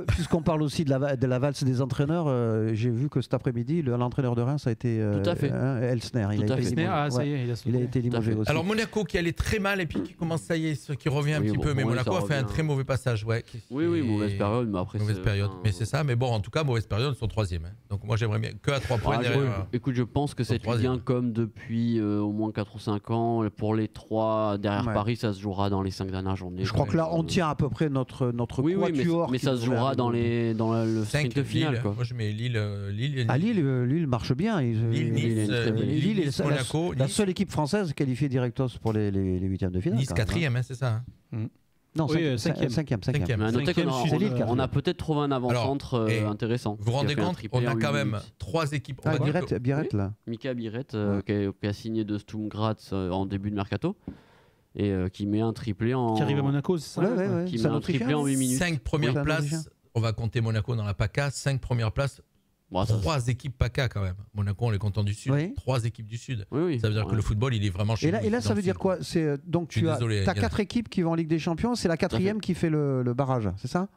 Puisqu'on parle aussi de la valse des entraîneurs, j'ai vu que cet après-midi, l'entraîneur de Reims a été Elsner. Il a été limogé aussi. Alors Monaco qui allait très mal et puis qui commence, ça y est, qui revient un petit peu. Mais Monaco a fait un très mauvais passage. Oui, mauvaise période. Mais après, mauvaise période. Mais c'est ça. Mais bon, en tout cas, mauvaise période, ils sont 3e. Donc moi, j'aimerais bien que à 3 points derrière. Écoute, je pense que c'est bien comme depuis au moins 4 ou 5 ans. Pour les 3 derrière Paris, ça se jouera dans les 5 dernières journées. Je crois que là, on tient à peu près notre quatuor. Mais ça se jouera dans le sprint final. Moi, je mets Lille. Lille marche bien. Lille est Monaco. La seule équipe française qualifiée directos pour les 8e de finale. Nice 4e, c'est ça. Non, 5e. On a peut-être trouvé un avant-centre intéressant. Vous vous rendez compte, on a quand même 3 équipes. Biarrette là. Mika Biarrette qui a signé de Sturm Graz en début de mercato. Et qui met un triplé en. Qui arrive à Monaco, c'est ça? Qui met un triplé en 8 minutes. 5 premières places. On va compter Monaco dans la PACA. 5 premières places. 3 équipes PACA quand même. Monaco, on les compte du Sud. 3 équipes du Sud. Ça veut dire que le football, il est vraiment chez nous. Et là, ça veut dire quoi? Donc tu as 4 équipes qui vont en Ligue des Champions. C'est la 4e qui fait le barrage, c'est ça?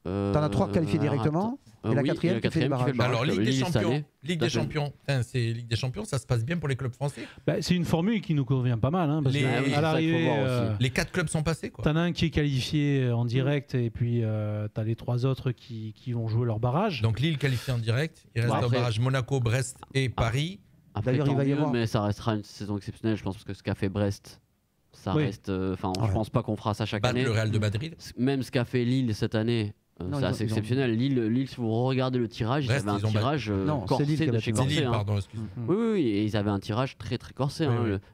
T'en as 3 qualifiés directement et la 4e qui fait le barrage. Alors Ligue des Champions, c'est Ligue des Champions, ça se passe bien pour les clubs français. C'est une formule qui nous convient pas mal. Parce à l'arrivée, les 4 clubs sont passés. T'en as un qui est qualifié en direct et puis t'as les 3 autres qui vont jouer leur barrage. Donc Lille qualifié en direct, il reste un barrage Monaco, Brest et Paris. D'ailleurs, il va y avoir, mais ça restera une saison exceptionnelle, je pense, parce que ce qu'a fait Brest. Ça reste. Je pense pas qu'on fera ça chaque année. Le Real de Madrid. Même ce qu'a fait Lille cette année. C'est assez exceptionnel. Lille, si vous regardez le tirage, ils avaient un tirage corsé de chez Corsé. Oui, et ils avaient un tirage très très corsé.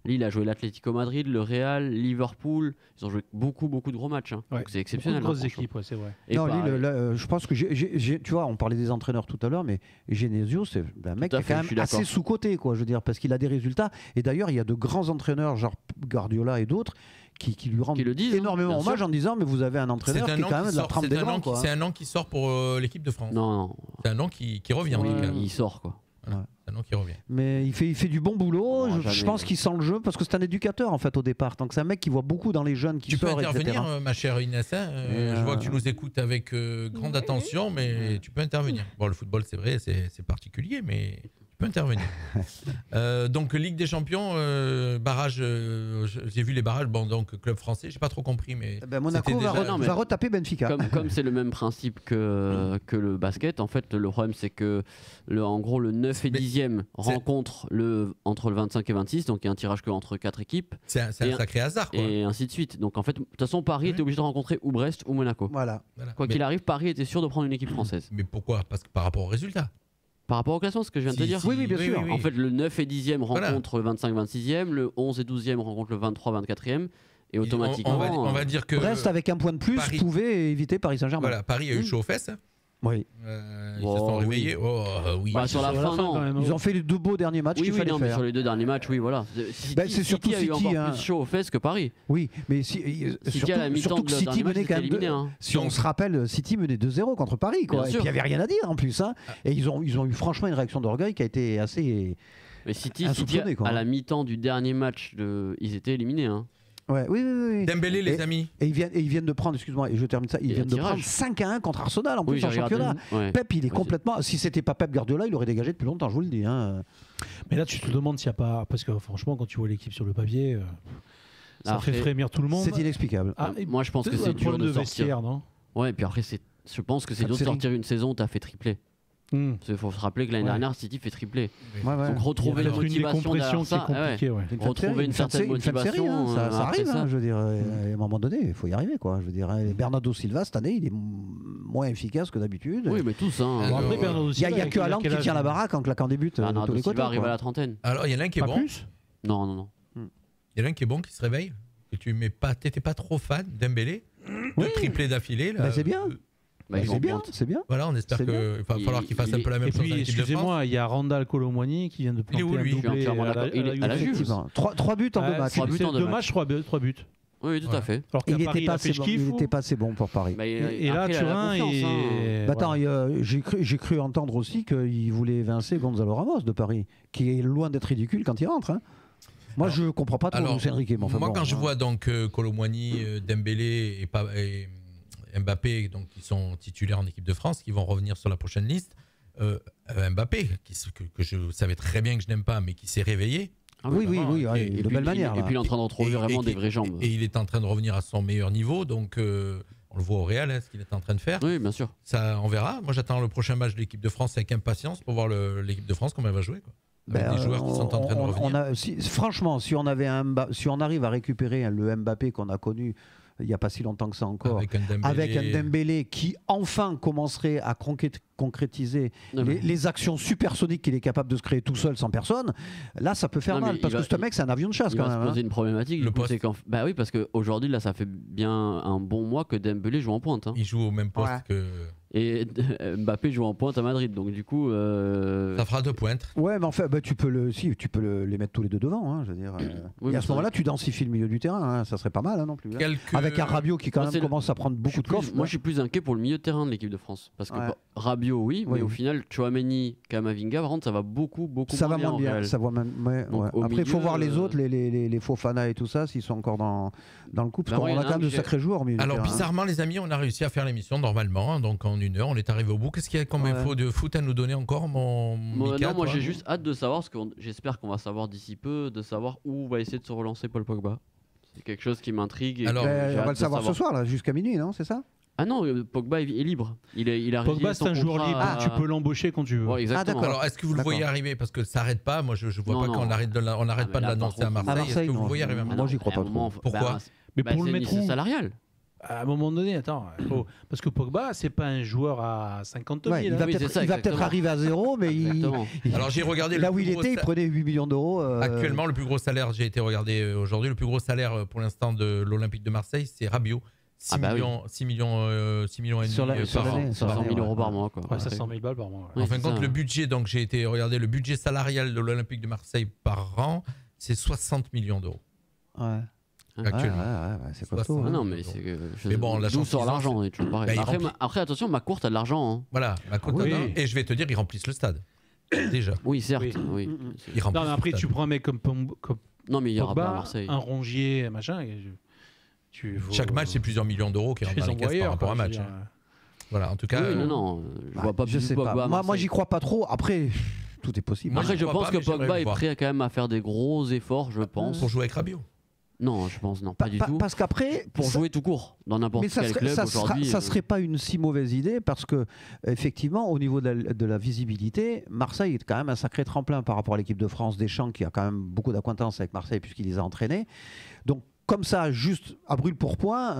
Lille a joué l'Atlético Madrid, le Real, Liverpool. Ils ont joué beaucoup de gros matchs. Donc c'est exceptionnel. Grosses équipes, c'est vrai. Non, Lille, je pense que tu vois, on parlait des entraîneurs tout à l'heure, mais Genesio, c'est un mec qui est quand même assez sous-coté, quoi. Je veux dire, parce qu'il a des résultats. Et d'ailleurs, il y a de grands entraîneurs, genre Guardiola et d'autres, qui lui rendent énormément hommage en disant mais vous avez un entraîneur qui est quand même de la trempe des grands. C'est un nom qui sort pour l'équipe de France. Non. C'est un nom qui revient en tout cas. Il sort quoi. Voilà. C'est un nom qui revient. Mais il fait du bon boulot. Je pense qu'il sent le jeu parce que c'est un éducateur en fait au départ. Donc c'est un mec qui voit beaucoup dans les jeunes qui sortent. Tu peux intervenir, ma chère Inès. Je vois que tu nous écoutes avec grande attention, mais tu peux intervenir. Bon, le football c'est vrai, c'est particulier, mais tu peux intervenir. Donc Ligue des Champions, barrage. J'ai vu les barrages. Bon, donc club français, j'ai pas trop compris, mais Monaco va retaper Benfica. Comme c'est le même principe que le basket, en fait, le problème c'est que en gros le 9 et 10e rencontre entre le 25 et 26, donc il y a un tirage que entre 4 équipes. C'est un sacré hasard, quoi. Et ainsi de suite. Donc en fait, de toute façon, Paris était obligé de rencontrer ou Brest ou Monaco. Voilà. Quoi qu'il arrive, Paris était sûr de prendre une équipe française. Mais pourquoi? Parce que par rapport au résultat. Par rapport au classement, ce que je viens de te dire. Oui, bien sûr. En fait, le 9 et 10e rencontre le 25-26e, le 11 et 12e rencontre le 23-24e. Et automatiquement. On va dire que. Brest, avec un point de plus, pouvait éviter Paris Saint-Germain. Voilà, Paris a eu chaud aux fesses. Oui. Ils se sont réveillés. Sur la fin, non. Ils ont fait les 2 beaux derniers matchs qu'il fallait faire. Mais sur les 2 derniers matchs, oui, voilà. C'est surtout City a eu encore plus chaud aux fesses que Paris. Oui, mais surtout que City menait quand même. Si on se rappelle, City menait 2-0 contre Paris, quoi. Et puis il n'y avait rien à dire en plus. Et ils ont eu franchement une réaction d'orgueil qui a été assez. Mais City à la mi-temps du dernier match, ils étaient éliminés. Oui. Dembélé, les amis. Et ils viennent de prendre, excuse-moi, et je termine ça, ils viennent de prendre 5-1 contre Arsenal en plus en championnat. Pep, il est complètement. Si c'était pas Pep Guardiola, il aurait dégagé depuis longtemps, je vous le dis. Mais là, tu te demandes s'il n'y a pas. Parce que franchement, quand tu vois l'équipe sur le papier, ça fait frémir tout le monde. C'est inexplicable. Moi, je pense que c'est dur de sortir. Vestiaire, non? Ouais, et puis après, je pense que c'est dur de sortir une saison où tu as fait tripler. Il faut se rappeler que l'année dernière, City fait tripler. Donc retrouver la motivation derrière ça, retrouver une certaine motivation, ça arrive. Je veux dire, à un moment donné, il faut y arriver, quoi. Je veux dire, Bernardo Silva cette année, il est moins efficace que d'habitude. Oui, mais tous. Il y a que Haaland qui tient la baraque en claquant des buts. Bernardo Silva arrive à la trentaine. Alors il y en a un qui est bon. Non. Il y en a un qui est bon, qui se réveille. Que tu t'étais pas trop fan d'Dembélé, de tripler d'affilée. C'est bien. C'est bien. Voilà, on espère qu'il va falloir qu'il fasse un peu la même chose. Excusez-moi, il y a Randall Colomwani qui vient de planter un doublé à la Juve. 3 buts en 2 matchs. 2 matchs, 3 buts. Oui, tout à fait. Alors il n'était pas assez bon pour Paris. Et là, Turin... Attends, j'ai cru entendre aussi qu'il voulait évincer Gonzalo Ramos de Paris, qui est loin d'être ridicule quand il rentre. Hein. Moi, je ne comprends pas trop Luis Enrique. Quand je vois donc Kolo Muani, Dembélé et Mbappé, donc, qui sont titulaires en équipe de France, qui vont revenir sur la prochaine liste, Mbappé, que je savais très bien que je n'aime pas, mais qui s'est réveillé. Oui, de belle manière. Et puis il est en train d'en trouver vraiment des vraies jambes. Et il est en train de revenir à son meilleur niveau, donc on le voit au Real, ce qu'il est en train de faire. Oui, bien sûr. Ça, on verra. Moi, j'attends le prochain match de l'équipe de France avec impatience pour voir l'équipe de France comment elle va jouer. Avec des joueurs qui sont en train de revenir. Franchement, si on arrive à récupérer le Mbappé qu'on a connu il n'y a pas si longtemps que ça encore, avec un Dembélé qui enfin commencerait à concrétiser les actions supersoniques qu'il est capable de se créer tout seul sans personne, là ça peut faire mal, parce que ce mec c'est un avion de chasse quand même. Il va se poser une problématique, bah oui, parce qu'aujourd'hui là ça fait bien un bon mois que Dembélé joue en pointe. Il joue au même poste que... Et Mbappé joue en pointe à Madrid, donc du coup... Ça fera 2 pointes. Ouais, mais en fait, tu peux les mettre tous les deux devant. Hein, je veux dire. Et à ce moment-là, tu densifies le milieu du terrain. Hein, ça serait pas mal non plus. Hein. Avec un Rabiot qui quand même commence à prendre beaucoup de coffre. Moi, je suis plus inquiet pour le milieu de terrain de l'équipe de France. Parce que Rabiot, mais au final, Tchouaméni, Kamavinga, par contre, ça va beaucoup ça va moins moins bien. Ça va même, après, il faut voir les autres, les Fofana et tout ça, s'ils sont encore dans le coup. Parce qu'on a quand même de sacrés joueurs au milieu. Alors, bizarrement, les amis, on a réussi à faire l'émission normalement. Donc, en 1 heure, on est arrivé au bout. Qu'est-ce qu'il y a comme info de foot à nous donner encore, Mika? Moi j'ai juste hâte de savoir, parce que j'espère qu'on va savoir d'ici peu, de savoir où va essayer de se relancer Paul Pogba. C'est quelque chose qui m'intrigue. Alors, on va le savoir ce soir, là, jusqu'à minuit, non? C'est ça? Ah non, Pogba est libre. Il a Pogba, c'est un joueur libre. Tu peux l'embaucher quand tu veux. Ouais, exactement. Alors, est-ce que vous le voyez arriver? Parce que ça n'arrête pas. Moi, je ne vois pas qu'on n'arrête pas de l'annoncer à Marseille. Est-ce que vous le voyez arriver? Moi, j'y crois pas trop. Pourquoi? Mais pour le mettre où? Salarial. À un moment donné, parce que Pogba, c'est pas un joueur à 50 000. Il va peut-être arriver à 0, mais alors j'ai regardé là où il était, il prenait 8 millions d'euros. Actuellement, le plus gros salaire, j'ai été regarder aujourd'hui, le plus gros salaire pour l'instant de l'Olympique de Marseille, c'est Rabiot. 6 millions et demi sur l'année, 500 000 euros par mois. 500 000 balles par mois. En fin de compte, le budget, donc j'ai été regarder le budget salarial de l'Olympique de Marseille par an, c'est 60 millions d'euros. Ouais. Actuellement. C'est costaud. Non, mais bon, d'où sort l'argent, est toujours pareil. Après, attention, McCourt a de l'argent. Hein. Voilà, McCourt a de l'argent. Et je vais te dire, ils remplissent le stade. Déjà. Oui, certes. Oui. Non, mais après, tu prends un mec comme non, mais il y aura Pogba, pas à Marseille. Un Rongier, machin. Chaque match, c'est plusieurs millions d'euros qui rentrent dans les caisses par rapport à un match. Voilà, en tout cas. Non, je vois pas. Je sais pas. Moi, j'y crois pas trop. Après, tout est possible. Après, je pense que Pogba est prêt quand même à faire des gros efforts, je pense. Pour jouer avec Rabiot. Non, je pense pas du tout. Parce qu'après, pour jouer tout court dans n'importe quel club aujourd'hui, ça serait pas une si mauvaise idée parce que effectivement, au niveau de la visibilité, Marseille est quand même un sacré tremplin par rapport à l'équipe de France. Deschamps qui a quand même beaucoup d'acquaintance avec Marseille puisqu'il les a entraînés. Donc comme ça, juste à brûle pour point,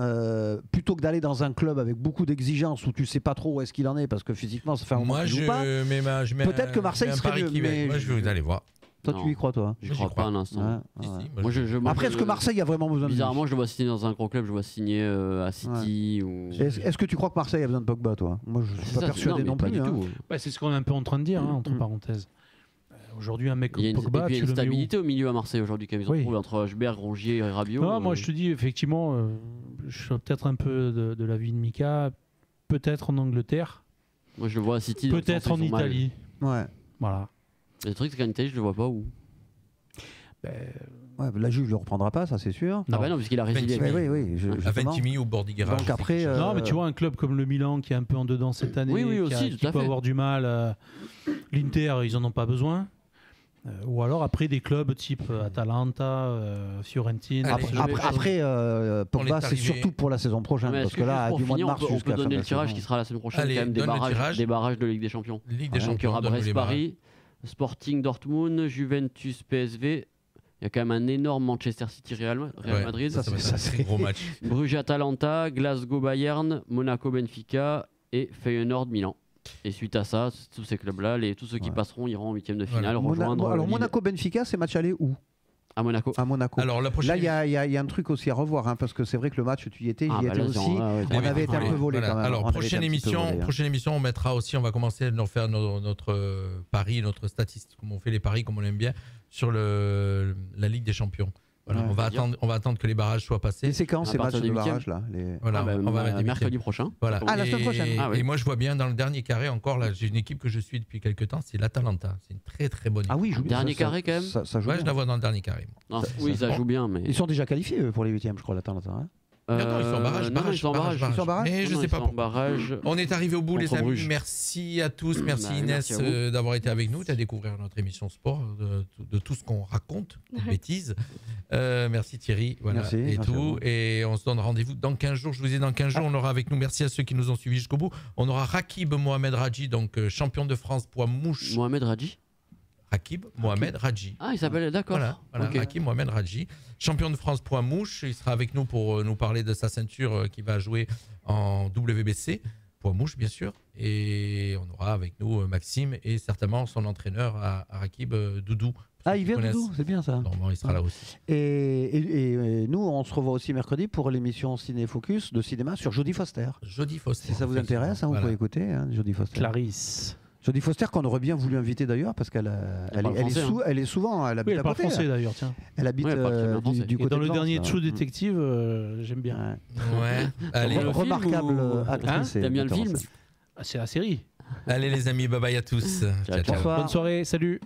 plutôt que d'aller dans un club avec beaucoup d'exigences où tu sais pas trop où est-ce qu'il en est parce que physiquement ça fait un moment qu'il joue pas. Peut-être que Marseille serait mieux. Moi, je vais aller voir. Toi, tu y crois, toi? Je crois pas un instant. Après, est-ce que Marseille a vraiment besoin de lui? Bizarrement, je le vois signer dans un gros club, je le vois signer à City. Ou... Est-ce que tu crois que Marseille a besoin de Pogba, toi? Moi, je suis pas persuadé non plus. Du tout. C'est ce qu'on est un peu en train de dire, entre parenthèses. Aujourd'hui, un mec comme Pogba, il y a une stabilité au milieu à Marseille aujourd'hui, quand ils ont trouvé entre Hojbjerg, Rongier et Rabiot. Non, moi, je te dis, effectivement, je suis peut-être un peu de l'avis de Mika, peut-être en Angleterre. Moi, je le vois à City. Peut-être en Italie. Ouais. Voilà. Le truc, c'est qu'en Italie, je le vois pas où. La Juve ne le reprendra pas, ça c'est sûr. Ah bah non, puisqu'il a résilié. À Ventimille ou Bordighera. Donc après, non, mais tu vois un club comme le Milan qui est un peu en dedans cette année, qui peut avoir du mal. L'Inter, ils en ont pas besoin. Ou alors après des clubs type Atalanta, Fiorentina. Après, Pogba, c'est surtout pour la saison prochaine, parce que là, du mois de mars on peut donner le tirage qui sera la semaine prochaine, quand même des barrages de Ligue des Champions. Ligue des Champions. Il y aura Brest-Paris, Sporting Dortmund, Juventus PSV. Il y a quand même un énorme Manchester City-Real Madrid. Ça c'est un gros match. Bruges-Atalanta, Glasgow-Bayern, Monaco-Benfica et Feyenoord-Milan. Et suite à ça, tous ces clubs-là, tous ceux qui passeront iront en 8e de finale. Alors Monaco-Benfica, c'est match aller où? À Monaco. Alors, là, il y a un truc aussi à revoir, hein, parce que c'est vrai que le match, tu y étais, j'y étais aussi. On avait été un peu volé quand même. Alors, prochaine émission, on mettra aussi, on va commencer à faire notre pari, notre statistique, comme on fait les paris, comme on aime bien, sur la Ligue des Champions. Voilà, on va attendre que les barrages soient passés. Et c'est quand ces matchs de barrage là Voilà, on va mettre mercredi prochain. Voilà. La semaine prochaine. Et moi je vois bien dans le dernier carré encore là, j'ai une équipe que je suis depuis quelques temps, c'est l'Atalanta. C'est une très très bonne équipe. Ah oui, dernier carré quand même. Ça joue je la vois dans le dernier carré. Oui, ça joue bien, mais ils sont déjà qualifiés pour les 8e, je crois, l'Atalanta. Non, ils sont en barrage. Ils sont en barrage. Mais je sais pas pourquoi. On est arrivé au bout, les amis. Bruges. Merci à tous. Merci Inès d'avoir été avec nous, de découvrir notre émission sport, de tout ce qu'on raconte, de bêtises. Merci Thierry. Voilà, merci tout. Et on se donne rendez-vous dans 15 jours. Je vous ai dit, dans 15 jours, on aura avec nous, merci à ceux qui nous ont suivis jusqu'au bout. On aura Rakib Mohamed Radji, donc champion de France poids mouche. Mohamed Radji. Rakib Mohamed Radji. Ah, il s'appelle, d'accord. Voilà, okay. Rakib Mohamed Radji, champion de France poids mouche. Il sera avec nous pour nous parler de sa ceinture qui va jouer en WBC, poids mouche bien sûr. Et on aura avec nous Maxime et certainement son entraîneur à Rakib, Doudou. Ah, il vient Doudou, c'est bien ça. Normalement, il sera là aussi. Et nous, on se revoit aussi mercredi pour l'émission Ciné Focus de cinéma sur Jodie Foster. Jodie Foster. Si ça vous intéresse, vous pouvez écouter Jodie Foster. Clarisse. Jodie Foster, qu'on aurait bien voulu inviter d'ailleurs, parce qu'elle est souvent. Elle habite à côté. Français d'ailleurs, tiens. Elle habite du côté. Et dans le dernier True Detective, j'aime bien. Ouais. Allez. Remarquable actrice. T'aimes bien le film? C'est la série. Allez les amis, bye bye à tous. Ciao. Bonne soirée, salut.